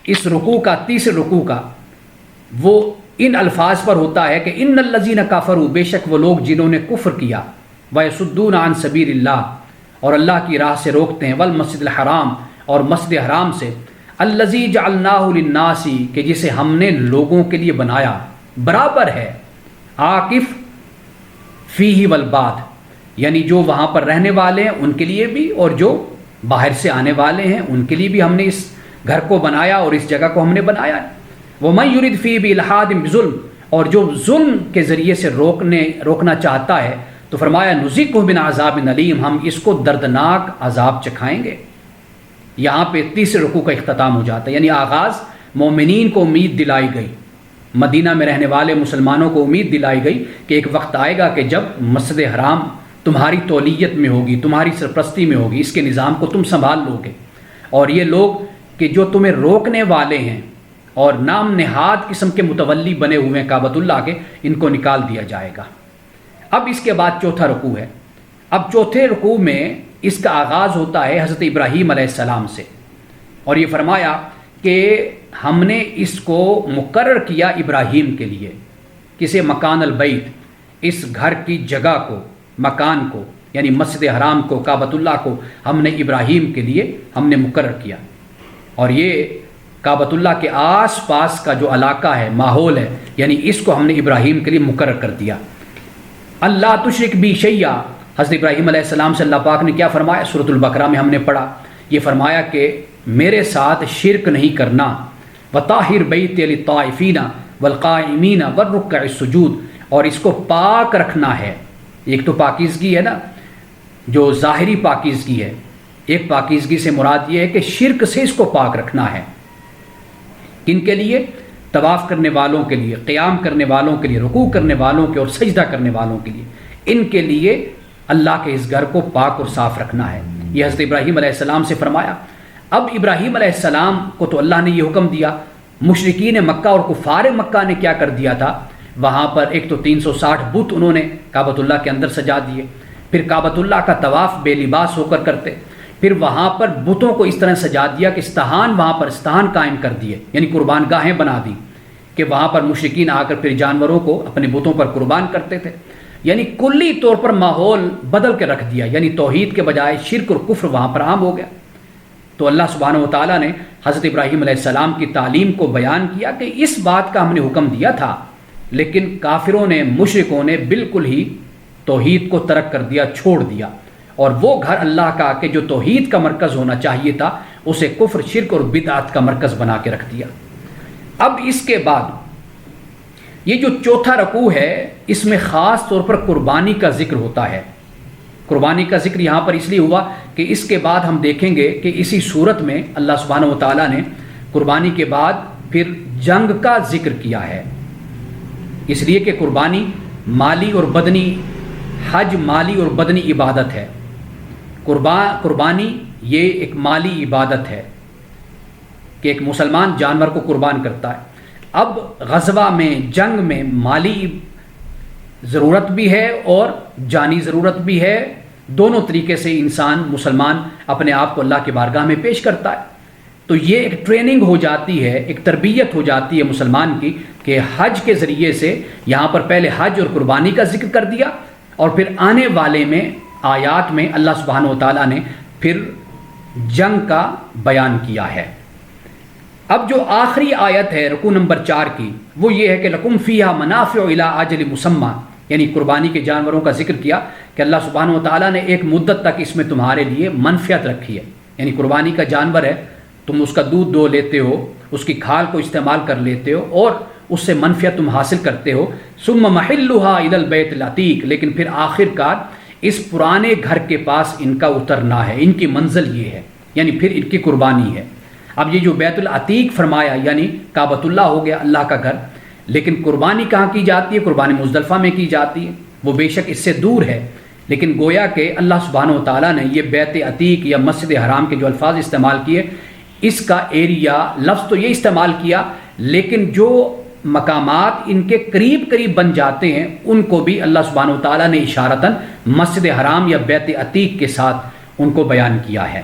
S1: اس رکوع کا، تیسرے رکوع کا، وہ ان الفاظ پر ہوتا ہے کہ ان الذین کفروا، بے شک وہ لوگ جنہوں نے کفر کیا، ویصدون عن سبیل اللہ، اور اللہ کی راہ سے روکتے ہیں، والمسجد الحرام، اور مسجد حرام سے، الذی جعلناہ للناس، کہ جسے ہم نے لوگوں کے لیے بنایا، برابر ہے عاکف فیہ والباد، یعنی جو وہاں پر رہنے والے ہیں ان کے لیے بھی اور جو باہر سے آنے والے ہیں ان کے لیے بھی ہم نے اس گھر کو بنایا اور اس جگہ کو ہم نے بنایا ہے. وَمَن يُرِدْ فِيهِ بِإِلْحَادٍ بِظُلْمٍ، اور جو ظلم کے ذریعے سے روکنا چاہتا ہے تو فرمایا نُذِقْهُ مِنْ عَذَابٍ أَلِيمٍ، ہم اس کو دردناک عذاب چکھائیں گے. یہاں پہ تیسرے رکوع کا اختتام ہو جاتا ہے، یعنی آغاز مومنین کو امید دلائی گئی، مدینہ میں رہنے والے مسلمانوں کو امید دلائی گئی کہ ایک وقت آئے گا کہ جب مسجد حرام تمہاری تولیت میں ہوگی، تمہاری سرپرستی میں ہوگی، اس کے نظام کو تم سنبھال لو گے، اور یہ لوگ کہ جو تمہیں روکنے والے ہیں اور نام نہاد قسم کے متولی بنے ہوئے ہیں کعبۃ اللہ کے، ان کو نکال دیا جائے گا. اب اس کے بعد چوتھا رکوع ہے. اب چوتھے رکوع میں اس کا آغاز ہوتا ہے حضرت ابراہیم علیہ السلام سے، اور یہ فرمایا کہ ہم نے اس کو مقرر کیا ابراہیم کے لیے، کسے؟ مکان البیت، اس گھر کی جگہ کو، مکان کو، یعنی مسجد حرام کو، کعبۃ اللہ کو ہم نے ابراہیم کے لیے ہم نے مقرر کیا. اور یہ کعبۃ اللہ کے آس پاس کا جو علاقہ ہے، ماحول ہے، یعنی اس کو ہم نے ابراہیم کے لیے مقرر کر دیا. اللہ تشرک بی شیئا، حضرت ابراہیم علیہ السلام سے اللہ پاک نے کیا فرمایا؟ سورۃ البقرہ میں ہم نے پڑھا، یہ فرمایا کہ میرے ساتھ شرک نہیں کرنا، وطاہر بیتی للطائفین والقائمین والرکع السجود، اور اس کو پاک رکھنا ہے. ایک تو پاکیزگی ہے نا، جو ظاہری پاکیزگی ہے، ایک پاکیزگی سے مراد یہ ہے کہ شرک سے اس کو پاک رکھنا ہے. کن کے لیے؟ طواف کرنے والوں کے لیے، قیام کرنے والوں کے لیے، رکوع کرنے والوں کے اور سجدہ کرنے والوں کے لیے، ان کے لیے اللہ کے اس گھر کو پاک اور صاف رکھنا ہے. یہ حضرت ابراہیم علیہ السلام سے فرمایا. اب ابراہیم علیہ السلام کو تو اللہ نے یہ حکم دیا، مشرکین مکہ اور کفار مکہ نے کیا کر دیا تھا؟ وہاں پر ایک تو 360 بت انہوں نے کعبۃ اللہ کے اندر سجا دیے، پھر کعبۃ اللہ کا طواف بے لباس ہو کر کرتے، پھر وہاں پر بتوں کو اس طرح سجا دیا کہ استہان، وہاں پر استہان قائم کر دیے، یعنی قربان گاہیں بنا دی کہ وہاں پر مشرکین آ کر پھر جانوروں کو اپنے بتوں پر قربان کرتے تھے. یعنی کلی طور پر ماحول بدل کے رکھ دیا، یعنی توحید کے بجائے شرک اور کفر وہاں پر عام ہو گیا. تو اللہ سبحانہ و تعالیٰ نے حضرت ابراہیم علیہ السلام کی تعلیم کو بیان کیا کہ اس بات کا ہم نے حکم دیا تھا، لیکن کافروں نے، مشرکوں نے بالکل ہی توحید کو ترک کر دیا، چھوڑ دیا، اور وہ گھر اللہ کا کہ جو توحید کا مرکز ہونا چاہیے تھا اسے کفر، شرک اور بدعت کا مرکز بنا کے رکھ دیا. اب اس کے بعد یہ جو چوتھا رکوع ہے، اس میں خاص طور پر قربانی کا ذکر ہوتا ہے. قربانی کا ذکر یہاں پر اس لیے ہوا کہ اس کے بعد ہم دیکھیں گے کہ اسی صورت میں اللہ سبحانہ و تعالیٰ نے قربانی کے بعد پھر جنگ کا ذکر کیا ہے، اس لیے کہ قربانی مالی اور بدنی، حج مالی اور بدنی عبادت ہے. قربانی یہ ایک مالی عبادت ہے کہ ایک مسلمان جانور کو قربان کرتا ہے. اب غزوہ میں، جنگ میں مالی ضرورت بھی ہے اور جانی ضرورت بھی ہے، دونوں طریقے سے انسان، مسلمان اپنے آپ کو اللہ کی بارگاہ میں پیش کرتا ہے. تو یہ ایک ٹریننگ ہو جاتی ہے، ایک تربیت ہو جاتی ہے مسلمان کی کہ حج کے ذریعے سے یہاں پر پہلے حج اور قربانی کا ذکر کر دیا، اور پھر آنے والے میں آیات میں اللہ سبحانہ و تعالیٰ نے پھر جنگ کا بیان کیا ہے۔ اب جو آخری آیت ہے رکوع نمبر 4 کی، وہ یہ ہے کہ لکم فیہا منافع الی اجل مسمى، یعنی قربانی کے جانوروں کا ذکر کیا کہ اللہ سبحانہ و تعالیٰ نے ایک مدت تک اس میں تمہارے لیے منفعت رکھی ہے، یعنی قربانی کا جانور ہے، تم اس کا دودھ دو لیتے ہو، اس کی کھال کو استعمال کر لیتے ہو اور اس سے منفعت تم حاصل کرتے ہو۔ ثم محلھا الی البیت العتیق، لیکن پھر آخر کار اس پرانے گھر کے پاس ان کا اترنا ہے، ان کی منزل یہ ہے، یعنی پھر ان کی قربانی ہے۔ اب یہ جو بیت العتیق فرمایا یعنی کعبۃ اللہ ہو گیا، اللہ کا گھر، لیکن قربانی کہاں کی جاتی ہے؟ قربانی مزدلفہ میں کی جاتی ہے، وہ بے شک اس سے دور ہے، لیکن گویا کہ اللہ سبحانہ و تعالیٰ نے یہ بیت عتیق یا مسجد حرام کے جو الفاظ استعمال کیے، اس کا ایریا لفظ تو یہ استعمال کیا، لیکن جو مقامات ان کے قریب قریب بن جاتے ہیں ان کو بھی اللہ سبحانہ و تعالیٰ نے اشارتاً مسجد حرام یا بیت عتیق کے ساتھ ان کو بیان کیا ہے۔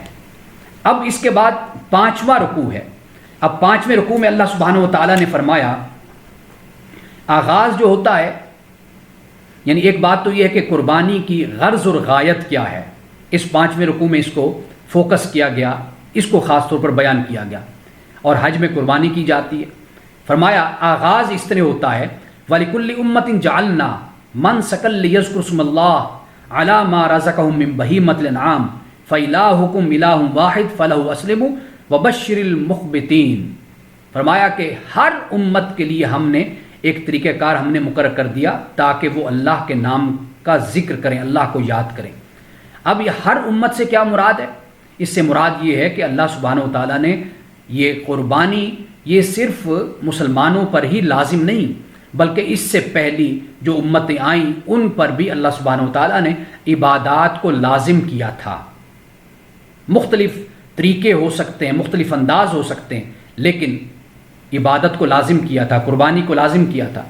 S1: اب اس کے بعد 5واں رکوع ہے۔ اب 5ویں رکوع میں اللہ سبحانہ و تعالیٰ نے فرمایا، آغاز جو ہوتا ہے، یعنی ایک بات تو یہ ہے کہ قربانی کی غرض اور غایت کیا ہے، اس 5ویں رکوع میں اس کو فوکس کیا گیا، اس کو خاص طور پر بیان کیا گیا، اور حج میں قربانی کی جاتی ہے۔ فرمایا آغاز اس طرح ہوتا ہے، وَلِكُلِّ أُمَّةٍ جَعَلْنَا مَنْسَكًا لِيَذْكُرُوا اسْمَ اللَّهِ عَلَى مَا رَزَقَهُم مِّن بَهِيمَةِ الْأَنْعَامِ فَإِلَٰهُكُمْ إِلَٰهٌ وَاحِدٌ فَلَهُ أَسْلِمُوا وَبَشِّرِ الْمُخْبِتِينَ۔ فرمایا کہ ہر امت کے لیے ہم نے ایک طریقہ کار ہم نے مقرر کر دیا تاکہ وہ اللہ کے نام کا ذکر کریں، اللہ کو یاد کریں۔ اب یہ ہر امت سے کیا مراد ہے؟ اس سے مراد یہ ہے کہ اللہ سبحانہ و تعالیٰ نے یہ قربانی یہ صرف مسلمانوں پر ہی لازم نہیں، بلکہ اس سے پہلی جو امتیں آئیں ان پر بھی اللہ سبحانہ و تعالیٰ نے عبادات کو لازم کیا تھا۔ مختلف طریقے ہو سکتے ہیں، مختلف انداز ہو سکتے ہیں، لیکن عبادت کو لازم کیا تھا، قربانی کو لازم کیا تھا۔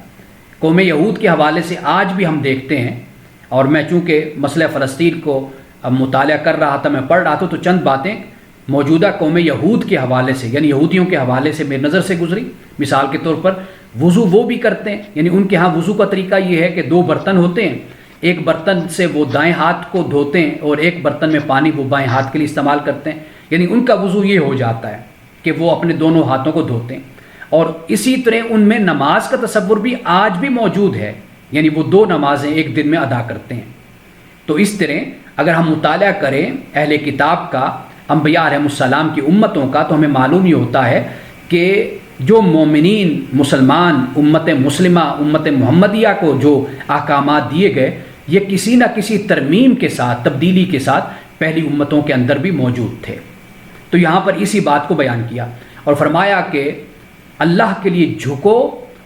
S1: قوم یہود کے حوالے سے آج بھی ہم دیکھتے ہیں، اور میں چونکہ مسئلہ فلسطین کو اب مطالعہ کر رہا تھا، میں پڑھ رہا تھا، تو چند باتیں موجودہ قوم یہود کے حوالے سے یعنی یہودیوں کے حوالے سے میری نظر سے گزری۔ مثال کے طور پر وضو وہ بھی کرتے ہیں، یعنی ان کے ہاں وضو کا طریقہ یہ ہے کہ 2 برتن ہوتے ہیں، ایک برتن سے وہ دائیں ہاتھ کو دھوتے ہیں اور ایک برتن میں پانی وہ بائیں ہاتھ کے لیے استعمال کرتے ہیں، یعنی ان کا وضو یہ ہو جاتا ہے کہ وہ اپنے دونوں ہاتھوں کو دھوتے ہیں۔ اور اسی طرح ان میں نماز کا تصور بھی آج بھی موجود ہے، یعنی وہ 2 نمازیں ایک دن میں ادا کرتے ہیں۔ تو اس طرح اگر ہم مطالعہ کریں اہل کتاب کا، انبیاء علیہ السلام کی امتوں کا، تو ہمیں معلوم یہ ہوتا ہے کہ جو مومنین مسلمان امت مسلمہ امت محمدیہ کو جو احکامات دیے گئے، یہ کسی نہ کسی ترمیم کے ساتھ، تبدیلی کے ساتھ پہلی امتوں کے اندر بھی موجود تھے۔ تو یہاں پر اسی بات کو بیان کیا اور فرمایا کہ اللہ کے لیے جھکو،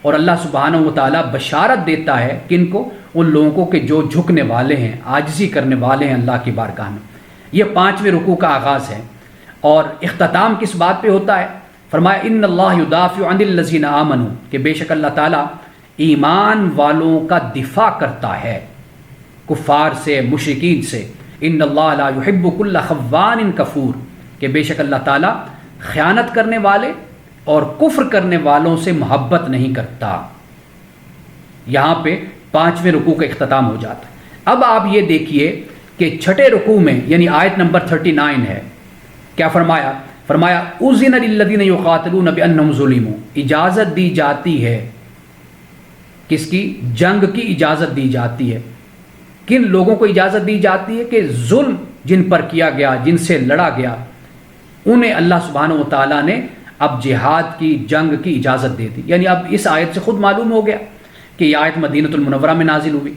S1: اور اللہ سبحانہ و تعالیٰ بشارت دیتا ہے کن کو؟ ان لوگوں کے جو جھکنے والے ہیں، عاجزی کرنے والے ہیں اللہ کی بارگاہ میں۔ یہ 5ویں رکوع کا آغاز ہے، اور اختتام کس بات پہ ہوتا ہے؟ فرمایا ان اللہ یدافع عن الذین آمنوا، کہ بے شک اللہ تعالیٰ ایمان والوں کا دفاع کرتا ہے کفار سے، مشرکین سے۔ ان اللہ لا يحب كل خوان کفور، کہ بے شک اللہ تعالیٰ خیانت کرنے والے اور کفر کرنے والوں سے محبت نہیں کرتا۔ یہاں پہ 5ویں رکوع کا اختتام ہو جاتا ہے۔ اب آپ یہ دیکھیے کہ 6 رکوع میں یعنی آیت نمبر 39 ہے، کیا فرمایا؟ فرمایا اذن للذین یقاتلون بانہم ظلموا، اجازت دی جاتی ہے، کس کی؟ جنگ کی اجازت دی جاتی ہے۔ کن لوگوں کو اجازت دی جاتی ہے؟ کہ ظلم جن پر کیا گیا، جن سے لڑا گیا، انہیں اللہ سبحانہ و تعالیٰ نے اب جہاد کی، جنگ کی اجازت دے دی۔ یعنی اب اس آیت سے خود معلوم ہو گیا کہ یہ آیت مدینہ المنورہ میں نازل ہوئی۔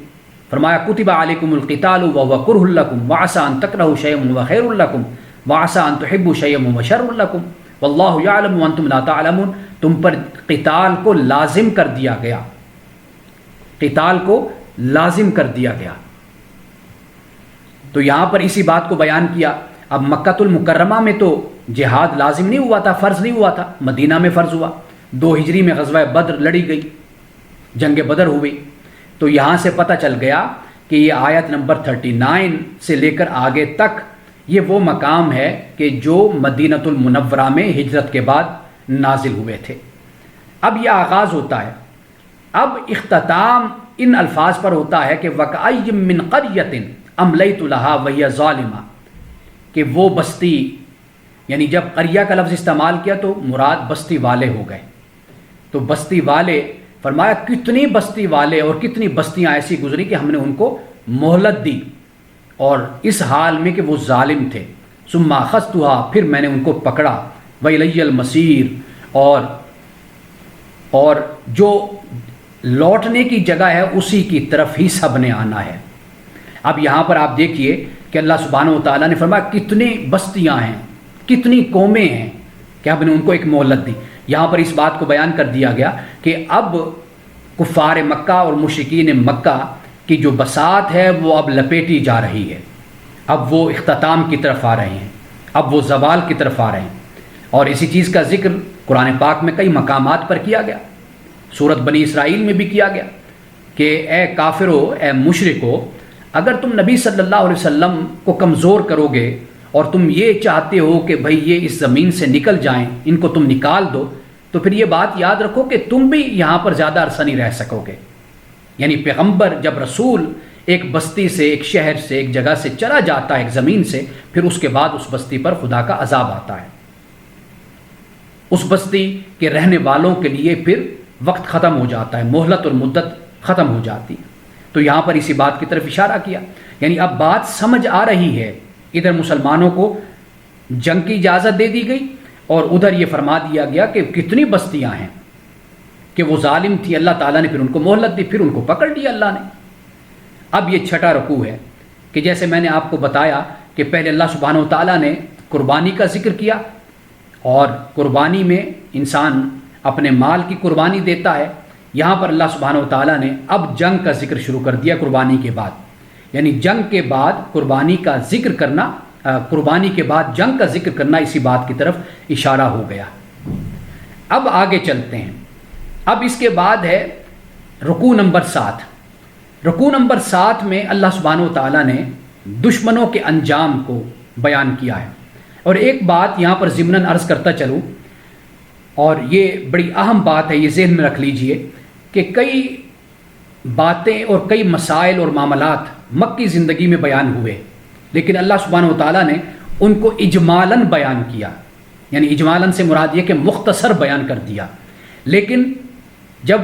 S1: فرمایا کتب علیکم القتال وهو کرہ لکم وعسى ان تکرہوا شیئا وهو خیر لکم وعسى ان تحبوا شیئا وهو شر لکم واللہ یعلم وانتم لا تعلمون۔ تم پر قتال کو لازم کر دیا گیا، قتال کو لازم کر دیا گیا۔ تو یہاں پر اسی بات کو بیان کیا۔ اب مکۃ المکرمہ میں تو جہاد لازم نہیں ہوا تھا، فرض نہیں ہوا تھا، مدینہ میں فرض ہوا۔ 2 ہجری میں غزوہ بدر لڑی گئی، جنگ بدر ہوئی۔ تو یہاں سے پتہ چل گیا کہ یہ آیت نمبر 39 سے لے کر آگے تک یہ وہ مقام ہے کہ جو مدینہ المنورہ میں ہجرت کے بعد نازل ہوئے تھے۔ اب یہ آغاز ہوتا ہے، اب اختتام ان الفاظ پر ہوتا ہے کہ وَكَأَيٍّ مِّن قَرْيَةٍ أَمْلَيْتُ لَهَا وَهِيَ ظَالِمَةٌ، کہ وہ بستی یعنی جب قریہ کا لفظ استعمال کیا تو مراد بستی والے ہو گئے. تو بستی والے، فرمایا کتنی بستی والے اور کتنی بستیاں ایسی گزری کہ ہم نے ان کو مہلت دی، اور اس حال میں کہ وہ ظالم تھے. ثم اخذتها، پھر میں نے ان کو پکڑا. وإلی المصیر، اور جو لوٹنے کی جگہ ہے اسی کی طرف ہی سب نے آنا ہے. اب یہاں پر آپ دیکھیے کہ اللہ سبحانہ و تعالیٰ نے فرمایا کتنی بستیاں ہیں، کتنی قومیں ہیں کہ ہم نے ان کو ایک مہلت دی. یہاں پر اس بات کو بیان کر دیا گیا کہ اب کفار مکہ اور مشرکین مکہ کی جو بساط ہے وہ اب لپیٹی جا رہی ہے، اب وہ اختتام کی طرف آ رہے ہیں، اب وہ زوال کی طرف آ رہے ہیں. اور اسی چیز کا ذکر قرآن پاک میں کئی مقامات پر کیا گیا. سورت بنی اسرائیل میں بھی کیا گیا کہ اے کافرو، اے مشرکو، اگر تم نبی صلی اللہ علیہ وسلم کو کمزور کرو گے اور تم یہ چاہتے ہو کہ بھئی یہ اس زمین سے نکل جائیں، ان کو تم نکال دو، تو پھر یہ بات یاد رکھو کہ تم بھی یہاں پر زیادہ عرصہ نہیں رہ سکو گے. یعنی پیغمبر جب رسول ایک بستی سے، ایک شہر سے، ایک جگہ سے چلا جاتا ہے، ایک زمین سے، پھر اس کے بعد اس بستی پر خدا کا عذاب آتا ہے. اس بستی کے رہنے والوں کے لیے پھر وقت ختم ہو جاتا ہے، مہلت اور مدت ختم ہو جاتی ہے. تو یہاں پر اسی بات کی طرف اشارہ کیا. یعنی اب بات سمجھ آ رہی ہے، ادھر مسلمانوں کو جنگ کی اجازت دے دی گئی اور ادھر یہ فرما دیا گیا کہ کتنی بستیاں ہیں کہ وہ ظالم تھی، اللہ تعالیٰ نے پھر ان کو مہلت دی، پھر ان کو پکڑ لیا اللہ نے. اب یہ چھٹا رکوع ہے کہ جیسے میں نے آپ کو بتایا کہ پہلے اللہ سبحانہ و تعالیٰ نے قربانی کا ذکر کیا، اور قربانی میں انسان اپنے مال کی قربانی دیتا ہے. یہاں پر اللہ سبحانہ و تعالیٰ نے اب جنگ کا ذکر شروع کر دیا قربانی کے بعد. یعنی جنگ کے بعد قربانی کا ذکر کرنا، قربانی کے بعد جنگ کا ذکر کرنا، اسی بات کی طرف اشارہ ہو گیا. اب آگے چلتے ہیں. اب اس کے بعد ہے رکوع نمبر 7. رکوع نمبر 7 میں اللہ سبحانہ و تعالیٰ نے دشمنوں کے انجام کو بیان کیا ہے. اور ایک بات یہاں پر ضمناً عرض کرتا چلوں، اور یہ بڑی اہم بات ہے، یہ ذہن میں رکھ لیجئے کہ کئی باتیں اور کئی مسائل اور معاملات مکی زندگی میں بیان ہوئے، لیکن اللہ سبحانہ و تعالیٰ نے ان کو اجمالاً بیان کیا. یعنی اجمالاً سے مراد یہ کہ مختصر بیان کر دیا. لیکن جب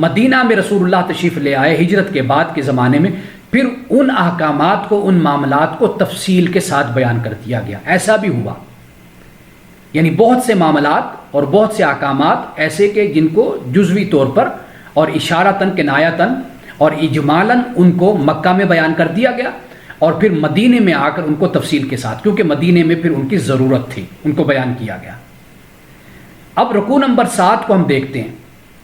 S1: مدینہ میں رسول اللہ تشریف لے آئے ہجرت کے بعد کے زمانے میں، پھر ان احکامات کو، ان معاملات کو تفصیل کے ساتھ بیان کر دیا گیا. ایسا بھی ہوا، یعنی بہت سے معاملات اور بہت سے احکامات ایسے کہ جن کو جزوی طور پر اور اشارتاً کنایتاً اور اجمالاً ان کو مکہ میں بیان کر دیا گیا، اور پھر مدینے میں آ کر ان کو تفصیل کے ساتھ، کیونکہ مدینے میں پھر ان کی ضرورت تھی، ان کو بیان کیا گیا. اب رکوع نمبر 7 کو ہم دیکھتے ہیں.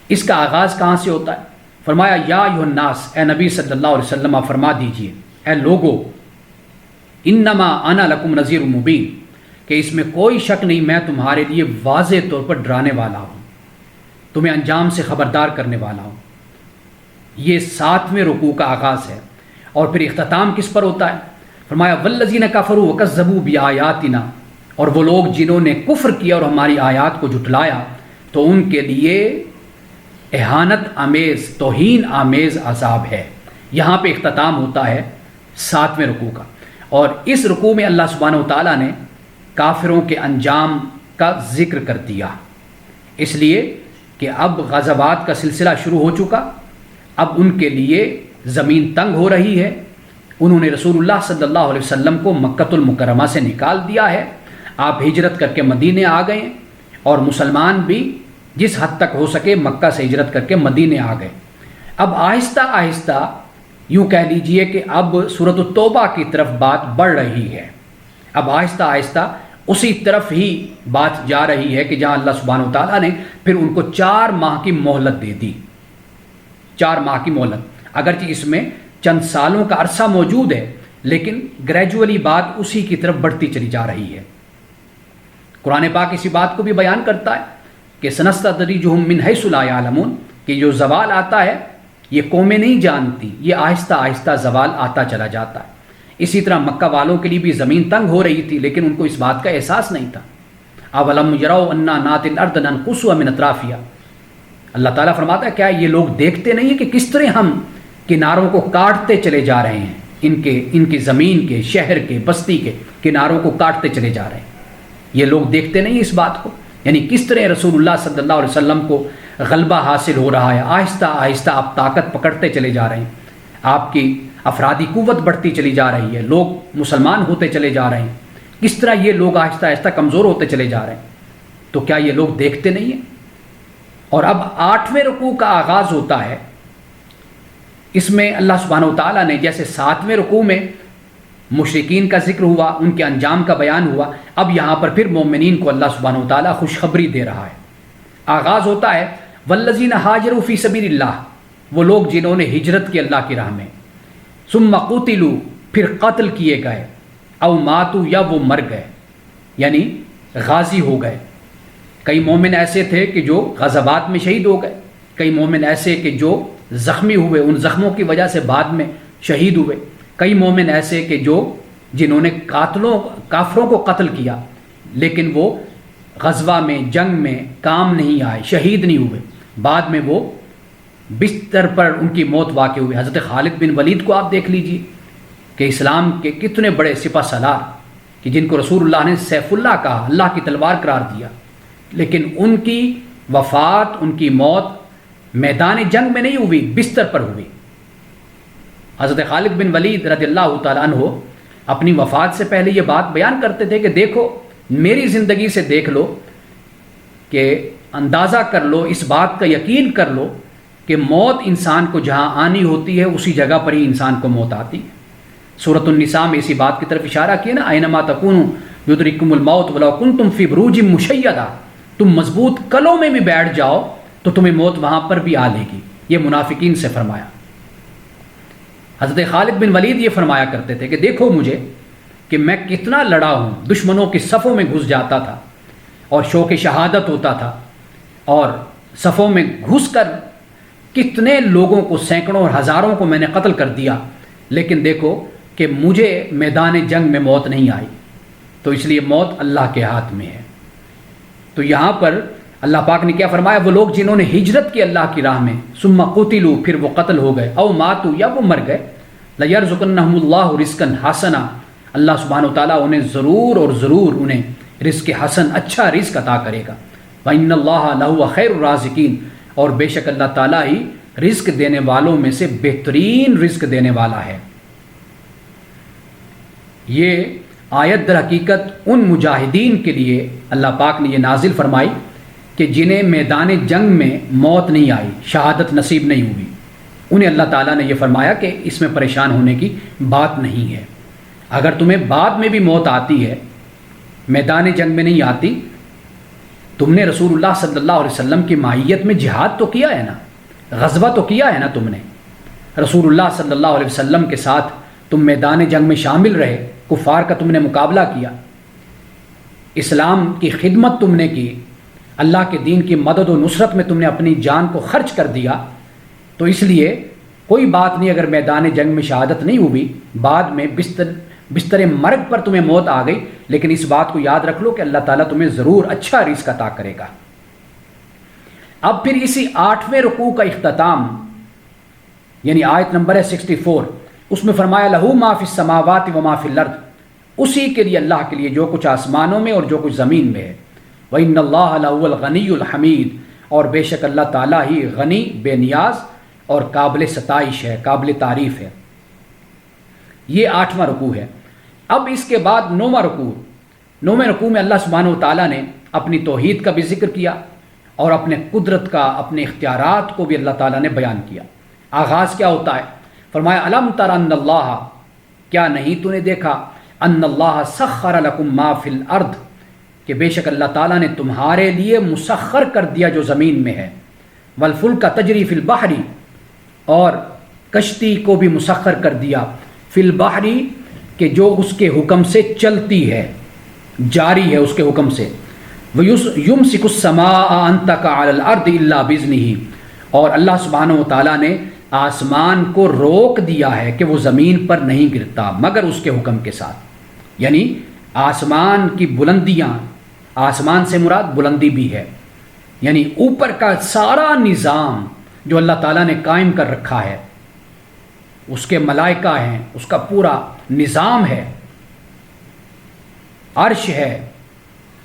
S1: اس کا آغاز کہاں سے ہوتا ہے؟ فرمایا یا ایھا الناس، اے نبی صلی اللہ علیہ وسلم آپ فرما دیجئے، اے لوگو، انما انا لکم نذیر مبین، کہ اس میں کوئی شک نہیں میں تمہارے لیے واضح طور پر ڈرانے والا ہوں، تمہیں انجام سے خبردار کرنے والا ہوں. یہ 7ویں رکوع کا آغاز ہے. اور پھر اختتام کس پر ہوتا ہے؟ فرمایا والذین کفروا وکذبوا بآیاتنا، اور وہ لوگ جنہوں نے کفر کیا اور ہماری آیات کو جھٹلایا، تو ان کے لیے اہانت آمیز، توہین آمیز عذاب ہے. یہاں پہ اختتام ہوتا ہے 7ویں رکوع کا. اور اس رکوع میں اللہ سبحانہ و تعالیٰ نے کافروں کے انجام کا ذکر کر دیا، اس لیے کہ اب غزوات کا سلسلہ شروع ہو چکا. اب ان کے لیے زمین تنگ ہو رہی ہے. انہوں نے رسول اللہ صلی اللہ علیہ وسلم کو مکۃ المکرمہ سے نکال دیا ہے. آپ ہجرت کر کے مدینے آ گئے، اور مسلمان بھی جس حد تک ہو سکے مکہ سے ہجرت کر کے مدینے آ گئے. اب آہستہ آہستہ یوں کہہ لیجئے کہ اب سورۃ التوبہ کی طرف بات بڑھ رہی ہے. اب آہستہ آہستہ اسی طرف ہی بات جا رہی ہے کہ جہاں اللہ سبحانہ و تعالیٰ نے پھر ان کو 4 ماہ کی مہلت دے دی. 4 ماہ کی مہلت، اگرچہ اس میں چند سالوں کا عرصہ موجود ہے، لیکن گریجولی بات اسی کی طرف بڑھتی چلی جا رہی ہے. قرآن پاک اسی بات کو بھی بیان کرتا ہے کہ سنستدرجہم من حیث لا یعلمون، کہ جو زوال آتا ہے یہ قومیں نہیں جانتی، یہ آہستہ آہستہ زوال آتا چلا جاتا ہے. اسی طرح مکہ والوں کے لیے بھی زمین تنگ ہو رہی تھی، لیکن ان کو اس بات کا احساس نہیں تھا. اولم یروا انا ناتی الارض ننقصها من اطرافها، اللہ تعالیٰ فرماتا ہے کیا یہ لوگ دیکھتے نہیں ہیں کہ کس طرح ہم کناروں کو کاٹتے چلے جا رہے ہیں، ان کی زمین کے، شہر کے، بستی کے کناروں کو کاٹتے چلے جا رہے ہیں. یہ لوگ دیکھتے نہیں اس بات کو؟ یعنی کس طرح رسول اللہ صلی اللہ علیہ وسلم کو غلبہ حاصل ہو رہا ہے، آہستہ آہستہ آپ طاقت پکڑتے چلے جا رہے ہیں، آپ کی افرادی قوت بڑھتی چلی جا رہی ہے، لوگ مسلمان ہوتے چلے جا رہے ہیں، کس طرح یہ لوگ آہستہ آہستہ کمزور ہوتے چلے جا رہے ہیں، تو کیا یہ لوگ دیکھتے نہیں ہیں؟ اور اب 8ویں رکوع کا آغاز ہوتا ہے، اس میں اللہ سبحانہ وتعالیٰ نے جیسے 7ویں رکوع میں مشرکین کا ذکر ہوا، ان کے انجام کا بیان ہوا، اب یہاں پر پھر مومنین کو اللہ سبحانہ وتعالیٰ خوشخبری دے رہا ہے۔ آغاز ہوتا ہے والذین ہاجروا فی سبیل اللہ، وہ لوگ جنہوں نے ہجرت کی اللہ کی راہ میں، ثم قتلوا، پھر قتل کیے گئے، او ماتوا، یا وہ مر گئے، یعنی غازی ہو گئے۔ کئی مومن ایسے تھے کہ جو غزوات میں شہید ہو گئے، کئی مومن ایسے کہ جو زخمی ہوئے، ان زخموں کی وجہ سے بعد میں شہید ہوئے، کئی مومن ایسے کہ جنہوں نے کافروں کو قتل کیا لیکن وہ غزوہ میں، جنگ میں کام نہیں آئے، شہید نہیں ہوئے، بعد میں وہ بستر پر ان کی موت واقع ہوئی۔ حضرت خالد بن ولید کو آپ دیکھ لیجئے کہ اسلام کے کتنے بڑے سپہ سالار کہ جن کو رسول اللہ نے سیف اللہ کہا، اللہ کی تلوار قرار دیا، لیکن ان کی وفات، ان کی موت میدان جنگ میں نہیں ہوئی، بستر پر ہوئی۔ حضرت خالد بن ولید رضی اللہ تعالیٰ عنہ اپنی وفات سے پہلے یہ بات بیان کرتے تھے کہ دیکھو، میری زندگی سے دیکھ لو، کہ اندازہ کر لو، اس بات کا یقین کر لو کہ موت انسان کو جہاں آنی ہوتی ہے اسی جگہ پر ہی انسان کو موت آتی ہے۔ سورۃ النساء میں اسی بات کی طرف اشارہ کیا نا، اینما تکونوا یدرککم الموت ولو کنتم فی بروج مشیدہ، تم مضبوط قلعوں میں بھی بیٹھ جاؤ تو تمہیں موت وہاں پر بھی آ لے گی۔ یہ منافقین سے فرمایا۔ حضرت خالد بن ولید یہ فرمایا کرتے تھے کہ دیکھو مجھے کہ میں کتنا لڑا ہوں، دشمنوں کی صفوں میں گھس جاتا تھا اور شوق شہادت ہوتا تھا، اور صفوں میں گھس کر کتنے لوگوں کو، سینکڑوں اور ہزاروں کو میں نے قتل کر دیا، لیکن دیکھو کہ مجھے میدان جنگ میں موت نہیں آئی، تو اس لیے موت اللہ کے ہاتھ میں ہے۔ تو یہاں پر اللہ پاک نے کیا فرمایا؟ وہ لوگ جنہوں نے ہجرت کی اللہ کی راہ میں، ثم قتلوا، پھر وہ قتل ہو گئے، او ماتوا، یا وہ مر گئے، لَيَرْزُقَنَّهُمُ اللَّهُ رِزْقًا حَسَنًا، اللہ سبحانہ وتعالیٰ انہیں ضرور اور ضرور انہیں رزق حسن، اچھا رزق عطا کرے گا۔ وَإِنَّ اللَّهَ لَهُوَ خَيْرُ الرَّازِقِينَ، اور بے شک اللہ تعالیٰ ہی رزق دینے والوں میں سے بہترین رزق دینے والا ہے۔ یہ آیت در حقیقت ان مجاہدین کے لیے اللہ پاک نے یہ نازل فرمائی کہ جنہیں میدان جنگ میں موت نہیں آئی، شہادت نصیب نہیں ہوئی، انہیں اللہ تعالیٰ نے یہ فرمایا کہ اس میں پریشان ہونے کی بات نہیں ہے۔ اگر تمہیں بعد میں بھی موت آتی ہے، میدان جنگ میں نہیں آتی، تم نے رسول اللہ صلی اللہ علیہ وسلم کی معیت میں جہاد تو کیا ہے نا، غزوہ تو کیا ہے نا، تم نے رسول اللہ صلی اللہ علیہ وسلم کے ساتھ تم میدان جنگ میں شامل رہے، کفار کا تم نے مقابلہ کیا، اسلام کی خدمت تم نے کی، اللہ کے دین کی مدد و نصرت میں تم نے اپنی جان کو خرچ کر دیا، تو اس لیے کوئی بات نہیں اگر میدان جنگ میں شہادت نہیں ہوئی، بعد میں بستر مرگ پر تمہیں موت آ گئی، لیکن اس بات کو یاد رکھ لو کہ اللہ تعالیٰ تمہیں ضرور اچھا رزق عطا کرے گا۔ اب پھر اسی 8ویں رکوع کا اختتام، یعنی آیت نمبر ہے 64، اس میں فرمایا لہو ما فی السماوات و ما فی الارض، اسی کے لیے، اللہ کے لیے جو کچھ آسمانوں میں اور جو کچھ زمین میں ہے۔ وَإِنَّ اللَّهَ لَهُوَ الْغَنِيُّ الْحَمِيدُ، اور بے شک اللہ تعالیٰ ہی غنی، بے نیاز اور قابل ستائش ہے، قابل تعریف ہے۔ یہ 8واں رکوع ہے۔ اب اس کے بعد 9واں رکوع، 9ویں رکوع میں اللہ سبحانہ وتعالیٰ نے اپنی توحید کا بھی ذکر کیا اور اپنے قدرت کا، اپنے اختیارات کو بھی اللہ تعالیٰ نے بیان کیا۔ آغاز کیا ہوتا ہے؟ فرمایا الم تر ان اللہ، کیا نہیں تو نے دیکھا، ان اللہ سخر لکم ما فی الارض، کہ بے شک اللہ تعالیٰ نے تمہارے لیے مسخر کر دیا جو زمین میں ہے، والفلک تجری فی البحر، اور کشتی کو بھی مسخر کر دیا، فی البحر، کہ جو اس کے حکم سے چلتی ہے، جاری ہے اس کے حکم سے، وَيُمْسِكُ السَّمَاءَ أَن تَقَعَ عَلَى الْأَرْضِ إِلَّا بِإِذْنِهِ، اور اللہ سبحانہ وتعالیٰ نے آسمان کو روک دیا ہے کہ وہ زمین پر نہیں گرتا مگر اس کے حکم کے ساتھ۔ یعنی آسمان کی بلندیاں، آسمان سے مراد بلندی بھی ہے، یعنی اوپر کا سارا نظام جو اللہ تعالیٰ نے قائم کر رکھا ہے، اس کے ملائکہ ہیں، اس کا پورا نظام ہے، عرش ہے،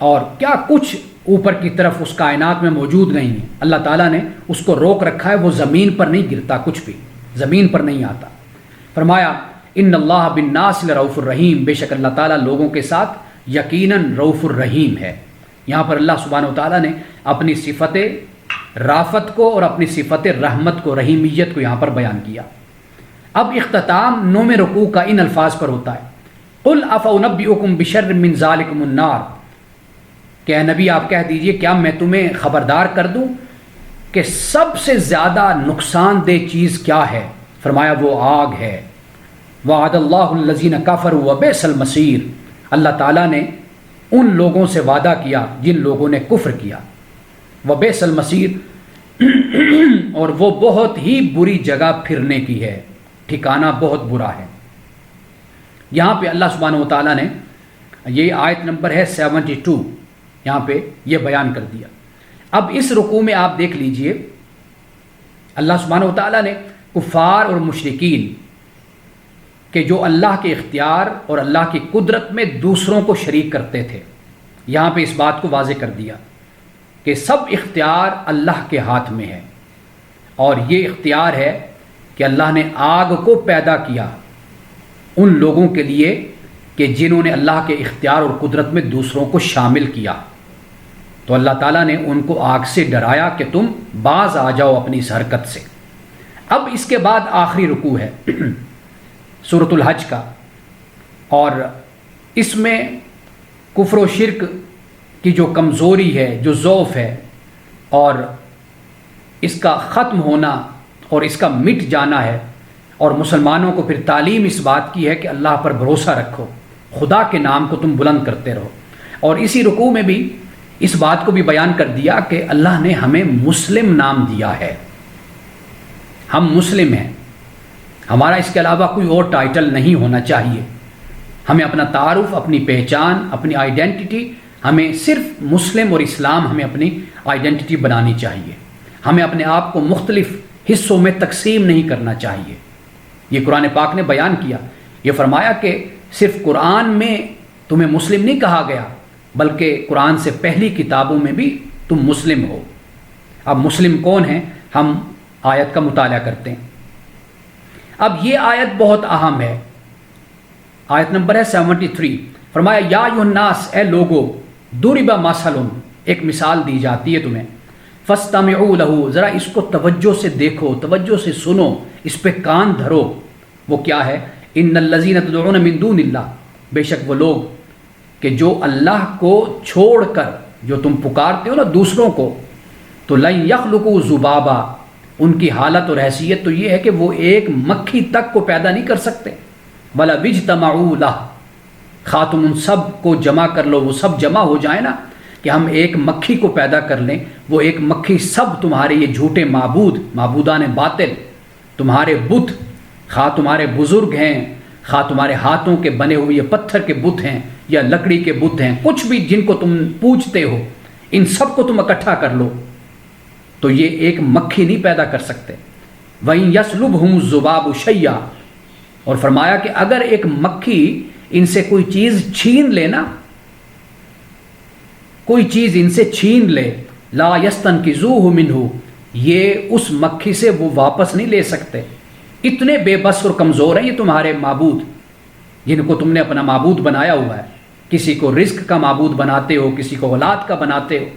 S1: اور کیا کچھ اوپر کی طرف اس کائنات میں موجود نہیں ہے، اللہ تعالیٰ نے اس کو روک رکھا ہے، وہ زمین پر نہیں گرتا، کچھ بھی زمین پر نہیں آتا۔ فرمایا ان اللہ بالناس لرؤوف الرحیم، بے شک اللہ تعالیٰ لوگوں کے ساتھ یقیناً رؤوف الرحیم ہے۔ یہاں پر اللہ سبحانہ و تعالیٰ نے اپنی صفت رافت کو اور اپنی صفت رحمت کو، رحیمیت کو یہاں پر بیان کیا۔ اب اختتام 9 رکوع کا ان الفاظ پر ہوتا ہے، قل افانبئکم بشر من ذالکم النار، کہ اے نبی آپ کہہ دیجئے کیا میں تمہیں خبردار کر دوں کہ سب سے زیادہ نقصان دہ چیز کیا ہے؟ فرمایا وہ آگ ہے۔ وعد اللہ الذین کفروا وبئس المصیر، اللہ تعالیٰ نے ان لوگوں سے وعدہ کیا جن لوگوں نے کفر کیا، وبئس المصیر، اور وہ بہت ہی بری جگہ پھرنے کی ہے، ٹھکانہ بہت برا ہے۔ یہاں پہ اللہ سبحانہ و تعالیٰ نے، یہ آیت نمبر ہے 72، یہاں پہ یہ بیان کر دیا۔ اب اس رکوع میں آپ دیکھ لیجئے اللہ سبحانہ و تعالیٰ نے کفار اور مشرکین کہ جو اللہ کے اختیار اور اللہ کی قدرت میں دوسروں کو شریک کرتے تھے، یہاں پہ اس بات کو واضح کر دیا کہ سب اختیار اللہ کے ہاتھ میں ہے، اور یہ اختیار ہے کہ اللہ نے آگ کو پیدا کیا ان لوگوں کے لیے کہ جنہوں نے اللہ کے اختیار اور قدرت میں دوسروں کو شامل کیا، تو اللہ تعالیٰ نے ان کو آگ سے ڈرایا کہ تم باز آ جاؤ اپنی اس حرکت سے۔ اب اس کے بعد آخری رکوع ہے سورۃ الحج کا، اور اس میں کفر و شرک کی جو کمزوری ہے، جو ضعف ہے، اور اس کا ختم ہونا اور اس کا مٹ جانا ہے، اور مسلمانوں کو پھر تعلیم اس بات کی ہے کہ اللہ پر بھروسہ رکھو، خدا کے نام کو تم بلند کرتے رہو۔ اور اسی رکوع میں بھی اس بات کو بھی بیان کر دیا کہ اللہ نے ہمیں مسلم نام دیا ہے، ہم مسلم ہیں، ہمارا اس کے علاوہ کوئی اور ٹائٹل نہیں ہونا چاہیے، ہمیں اپنا تعارف، اپنی پہچان، اپنی آئیڈینٹی، ہمیں صرف مسلم اور اسلام ہمیں اپنی آئیڈینٹی بنانی چاہیے، ہمیں اپنے آپ کو مختلف حصوں میں تقسیم نہیں کرنا چاہیے۔ یہ قرآن پاک نے بیان کیا، یہ فرمایا کہ صرف قرآن میں تمہیں مسلم نہیں کہا گیا، بلکہ قرآن سے پہلی کتابوں میں بھی تم مسلم ہو۔ اب مسلم کون ہیں؟ ہم آیت کا مطالعہ کرتے ہیں۔ اب یہ آیت بہت اہم ہے، آیت نمبر ہے 73۔ فرمایا یا ایھا الناس، اے لوگو، ضرب مثل، ایک مثال دی جاتی ہے تمہیں، فاستمعوا لہ، ذرا اس کو توجہ سے دیکھو، توجہ سے سنو، اس پہ کان دھرو۔ وہ کیا ہے؟ ان الذین تدعون من دون اللہ، بے شک وہ لوگ کہ جو اللہ کو چھوڑ کر جو تم پکارتے ہو نا دوسروں کو، تو لن یخلقوا ذبابا، ان کی حالت اور حیثیت تو یہ ہے کہ وہ ایک مکھی تک کو پیدا نہیں کر سکتے، ولا اجتمعوا لہ، خواہ تم ان سب کو جمع کر لو، وہ سب جمع ہو جائیں نا کہ ہم ایک مکھی کو پیدا کر لیں، وہ ایک مکھی سب تمہارے یہ جھوٹے معبودان باطل، تمہارے بت، خواہ تمہارے بزرگ ہیں، خواہ تمہارے ہاتھوں کے بنے ہوئے یہ پتھر کے بت ہیں یا لکڑی کے بت ہیں، کچھ بھی جن کو تم پوجتے ہو، ان سب کو تم اکٹھا کر لو تو یہ ایک مکھی نہیں پیدا کر سکتے۔ وَإِن يَسْلُبْهُمُ الذُّبَابُ شَيْئًا، اور فرمایا کہ اگر ایک مکھی ان سے کوئی چیز چھین لے نا، کوئی چیز ان سے چھین لے، لا يَسْتَنْقِذُوهُ مِنْهُ، یہ اس مکھی سے وہ واپس نہیں لے سکتے۔ اتنے بے بس اور کمزور ہیں یہ تمہارے معبود، جن کو تم نے اپنا معبود بنایا ہوا ہے۔ کسی کو رزق کا معبود بناتے ہو، کسی کو اولاد کا بناتے ہو،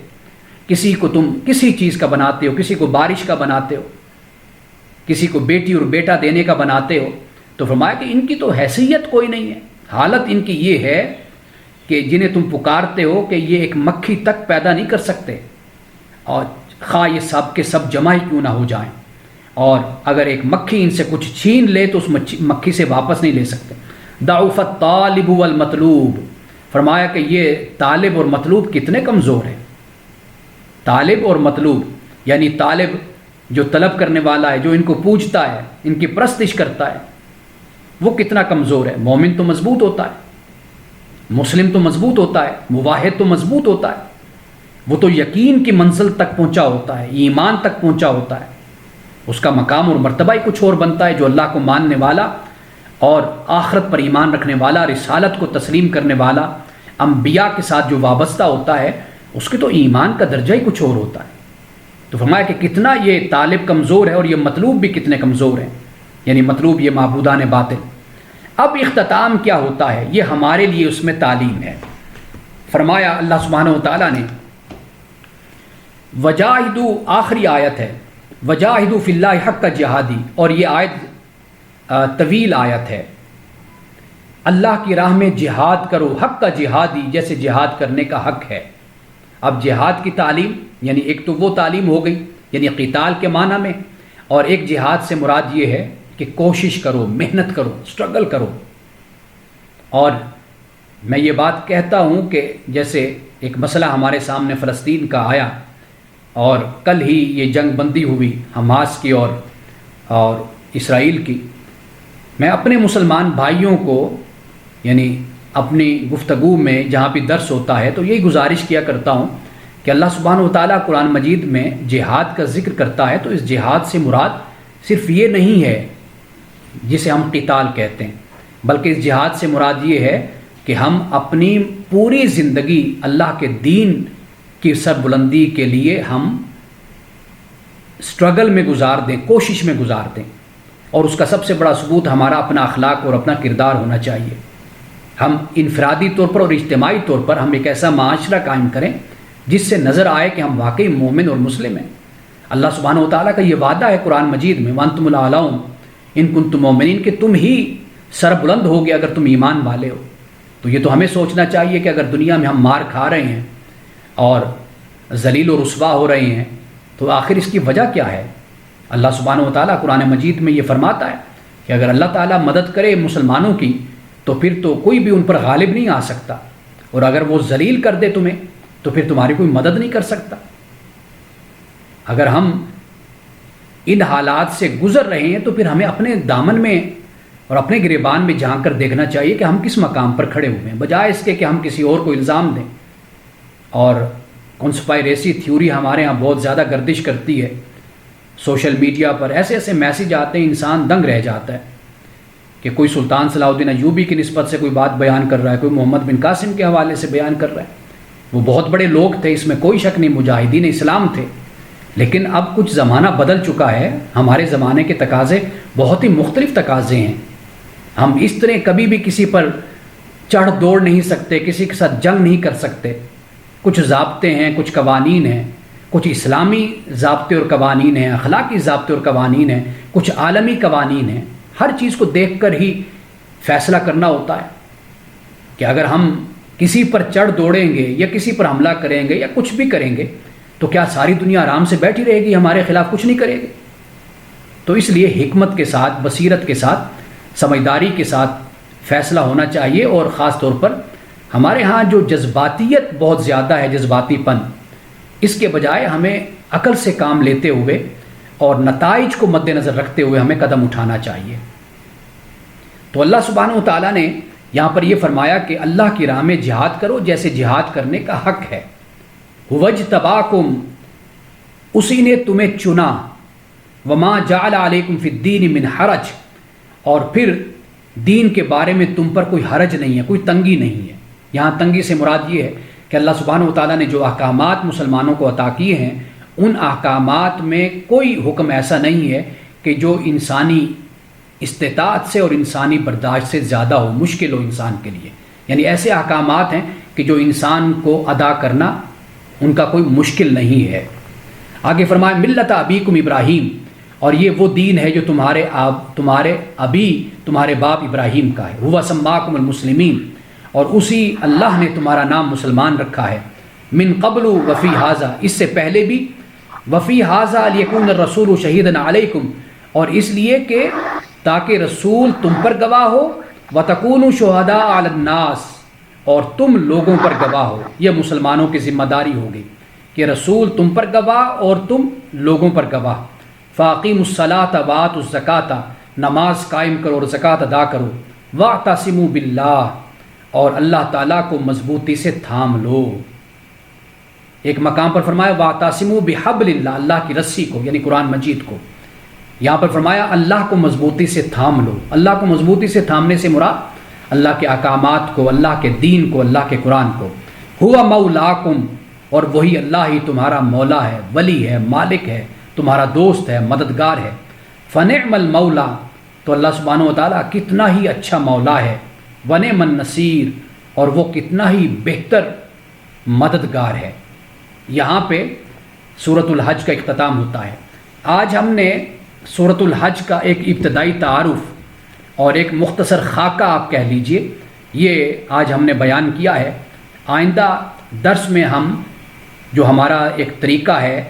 S1: کسی کو تم کسی چیز کا بناتے ہو، کسی کو بارش کا بناتے ہو، کسی کو بیٹی اور بیٹا دینے کا بناتے ہو۔ تو فرمایا کہ ان کی تو حیثیت کوئی نہیں ہے، حالت ان کی یہ ہے کہ جنہیں تم پکارتے ہو کہ یہ ایک مکھی تک پیدا نہیں کر سکتے، اور خواہ یہ سب کے سب جمع ہی کیوں نہ ہو جائیں، اور اگر ایک مکھی ان سے کچھ چھین لے تو اس مکھی سے واپس نہیں لے سکتے۔ ضعف الطالب والمطلوب، فرمایا کہ یہ طالب اور مطلوب کتنے کمزور ہیں۔ طالب اور مطلوب یعنی طالب جو طلب کرنے والا ہے، جو ان کو پوجتا ہے، ان کی پرستش کرتا ہے، وہ کتنا کمزور ہے۔ مومن تو مضبوط ہوتا ہے، مسلم تو مضبوط ہوتا ہے، موحد تو مضبوط ہوتا ہے، وہ تو یقین کی منزل تک پہنچا ہوتا ہے، ایمان تک پہنچا ہوتا ہے، اس کا مقام اور مرتبہ ہی کچھ اور بنتا ہے۔ جو اللہ کو ماننے والا اور آخرت پر ایمان رکھنے والا، رسالت کو تسلیم کرنے والا، انبیاء کے ساتھ جو وابستہ ہوتا ہے اس کے تو ایمان کا درجہ ہی کچھ اور ہوتا ہے۔ تو فرمایا کہ کتنا یہ طالب کمزور ہے اور یہ مطلوب بھی کتنے کمزور ہیں، یعنی مطلوب یہ معبودان باطل۔ اب اختتام کیا ہوتا ہے، یہ ہمارے لیے اس میں تعلیم ہے۔ فرمایا اللہ سبحانہ و تعالیٰ نے وجاہدوا، آخری آیت ہے، وجاہدوا فی اللہ حق جہادی، اور یہ آیت طویل آیت ہے۔ اللہ کی راہ میں جہاد کرو، حق کا جہادی، جیسے جہاد کرنے کا حق ہے۔ اب جہاد کی تعلیم یعنی ایک تو وہ تعلیم ہو گئی یعنی قتال کے معنی میں، اور ایک جہاد سے مراد یہ ہے کہ کوشش کرو، محنت کرو، سٹرگل کرو۔ اور میں یہ بات کہتا ہوں کہ جیسے ایک مسئلہ ہمارے سامنے فلسطین کا آیا، اور کل ہی یہ جنگ بندی ہوئی حماس کی اور اسرائیل کی، میں اپنے مسلمان بھائیوں کو یعنی اپنی گفتگو میں جہاں بھی درس ہوتا ہے تو یہی گزارش کیا کرتا ہوں کہ اللہ سبحانہ و تعالیٰ قرآن مجید میں جہاد کا ذکر کرتا ہے تو اس جہاد سے مراد صرف یہ نہیں ہے جسے ہم قتال کہتے ہیں، بلکہ اس جہاد سے مراد یہ ہے کہ ہم اپنی پوری زندگی اللہ کے دین کی سربلندی کے لیے ہم سٹرگل میں گزار دیں، کوشش میں گزار دیں، اور اس کا سب سے بڑا ثبوت ہمارا اپنا اخلاق اور اپنا کردار ہونا چاہیے۔ ہم انفرادی طور پر اور اجتماعی طور پر ہم ایک ایسا معاشرہ قائم کریں جس سے نظر آئے کہ ہم واقعی مومن اور مسلم ہیں۔ اللہ سبحانہ و تعالیٰ کا یہ وعدہ ہے قرآن مجید میں، وَأَنْتُمُ الْأَعْلَوْنَ إِن كُنتُم مُؤْمِنِينَ، کہ تم ہی سربلند ہوگے اگر تم ایمان والے ہو۔ تو یہ تو ہمیں سوچنا چاہیے کہ اگر دنیا میں ہم مار کھا رہے ہیں اور ذلیل و رسوا ہو رہے ہیں تو آخر اس کی وجہ کیا ہے؟ اللہ سبحانہ و تعالیٰ قرآن مجید میں یہ فرماتا ہے کہ اگر اللہ تعالیٰ مدد کرے مسلمانوں کی تو پھر تو کوئی بھی ان پر غالب نہیں آ سکتا، اور اگر وہ ذلیل کر دے تمہیں تو پھر تمہاری کوئی مدد نہیں کر سکتا۔ اگر ہم ان حالات سے گزر رہے ہیں تو پھر ہمیں اپنے دامن میں اور اپنے گریبان میں جھانک کر دیکھنا چاہیے کہ ہم کس مقام پر کھڑے ہوئے ہیں، بجائے اس کے کہ ہم کسی اور کو الزام دیں۔ اور کنسپائریسی تھیوری ہمارے ہاں بہت زیادہ گردش کرتی ہے، سوشل میڈیا پر ایسے ایسے میسیج آتے ہیں انسان دنگ رہ جاتا ہے کہ کوئی سلطان صلاح الدین ایوبی کی نسبت سے کوئی بات بیان کر رہا ہے، کوئی محمد بن قاسم کے حوالے سے بیان کر رہا ہے۔ وہ بہت بڑے لوگ تھے، اس میں کوئی شک نہیں، مجاہدین اسلام تھے، لیکن اب کچھ زمانہ بدل چکا ہے، ہمارے زمانے کے تقاضے بہت ہی مختلف تقاضے ہیں۔ ہم اس طرح کبھی بھی کسی پر چڑھ دوڑ نہیں سکتے، کسی کے ساتھ جنگ نہیں کر سکتے۔ کچھ ضابطے ہیں، کچھ قوانین ہیں، کچھ اسلامی ضابطے اور قوانین ہیں، اخلاقی ضابطے اور قوانین ہیں، کچھ عالمی قوانین ہیں۔ ہر چیز کو دیکھ کر ہی فیصلہ کرنا ہوتا ہے کہ اگر ہم کسی پر چڑھ دوڑیں گے یا کسی پر حملہ کریں گے یا کچھ بھی کریں گے تو کیا ساری دنیا آرام سے بیٹھی رہے گی، ہمارے خلاف کچھ نہیں کرے گی؟ تو اس لیے حکمت کے ساتھ، بصیرت کے ساتھ، سمجھداری کے ساتھ فیصلہ ہونا چاہیے، اور خاص طور پر ہمارے ہاں جو جذباتیت بہت زیادہ ہے، جذباتی پن، اس کے بجائے ہمیں عقل سے کام لیتے ہوئے اور نتائج کو مد نظر رکھتے ہوئے ہمیں قدم اٹھانا چاہیے۔ تو اللہ سبحانہ و تعالیٰ نے یہاں پر یہ فرمایا کہ اللہ کی راہ میں جہاد کرو جیسے جہاد کرنے کا حق ہے۔ وَاجْتَبَاكُمْ، اسی نے تمہیں چنا، وَمَا جَعَلَ عَلَيْكُمْ فِي الدِّينِ مِنْ حَرَجٍ، اور پھر دین کے بارے میں تم پر کوئی حرج نہیں ہے، کوئی تنگی نہیں ہے۔ یہاں تنگی سے مراد یہ ہے کہ اللہ سبحانہ و تعالیٰ نے جو احکامات مسلمانوں کو عطا کیے ہیں ان احکامات میں کوئی حکم ایسا نہیں ہے کہ جو انسانی استطاعت سے اور انسانی برداشت سے زیادہ ہو، مشکل ہو انسان کے لیے۔ یعنی ایسے احکامات ہیں کہ جو انسان کو ادا کرنا ان کا کوئی مشکل نہیں ہے۔ آگے فرمایا ملت ابیکم ابراہیم، اور یہ وہ دین ہے جو تمہارے ابی، تمہارے باپ ابراہیم کا ہے۔ ہوا سماکم المسلمین، اور اسی اللہ نے تمہارا نام مسلمان رکھا ہے۔ من قبل وفی ھذا، اس سے پہلے بھی، وفی ھذا لیکون الرسول شہیدا علیکم، اور اس لیے کہ تاکہ رسول تم پر گواہ ہو، وتکونوا شہداء علی الناس، اور تم لوگوں پر گواہ ہو۔ یہ مسلمانوں کی ذمہ داری ہوگی کہ رسول تم پر گواہ اور تم لوگوں پر گواہ۔ فاقیموا الصلاۃ وآتوا الزکاۃ، نماز قائم کرو اور زکوٰۃ ادا کرو۔ واعتصموا باللہ، اور اللہ تعالیٰ کو مضبوطی سے تھام لو۔ ایک مقام پر فرمایا واعتصموا بحبل اللہ، اللہ کی رسی کو، یعنی قرآن مجید کو۔ یہاں پر فرمایا اللہ کو مضبوطی سے تھام لو۔ اللہ کو مضبوطی سے تھامنے سے مراد اللہ کے احکامات کو، اللہ کے دین کو، اللہ کے قرآن کو۔ ہوا مولاکم، اور وہی اللہ ہی تمہارا مولا ہے، ولی ہے، مالک ہے، تمہارا دوست ہے، مددگار ہے۔ فنعم المولا، تو اللہ سبحانہ و تعالیٰ کتنا ہی اچھا مولا ہے، ونعم النصیر، اور وہ کتنا ہی بہتر مددگار ہے۔ یہاں پہ سورۃ الحج کا اختتام ہوتا ہے۔ آج ہم نے سورۃ الحج کا ایک ابتدائی تعارف اور ایک مختصر خاکہ آپ کہہ لیجئے، یہ آج ہم نے بیان کیا ہے۔ آئندہ درس میں ہم، جو ہمارا ایک طریقہ ہے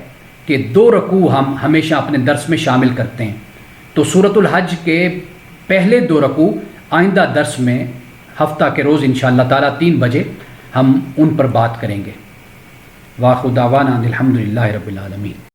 S1: کہ 2 رکوع ہم ہمیشہ اپنے درس میں شامل کرتے ہیں، تو سورۃ الحج کے پہلے 2 رکوع آئندہ درس میں ہفتہ کے روز انشاءاللہ تعالیٰ 3 بجے ہم ان پر بات کریں گے۔ وآخر دعوانا الحمدللہ رب العالمین۔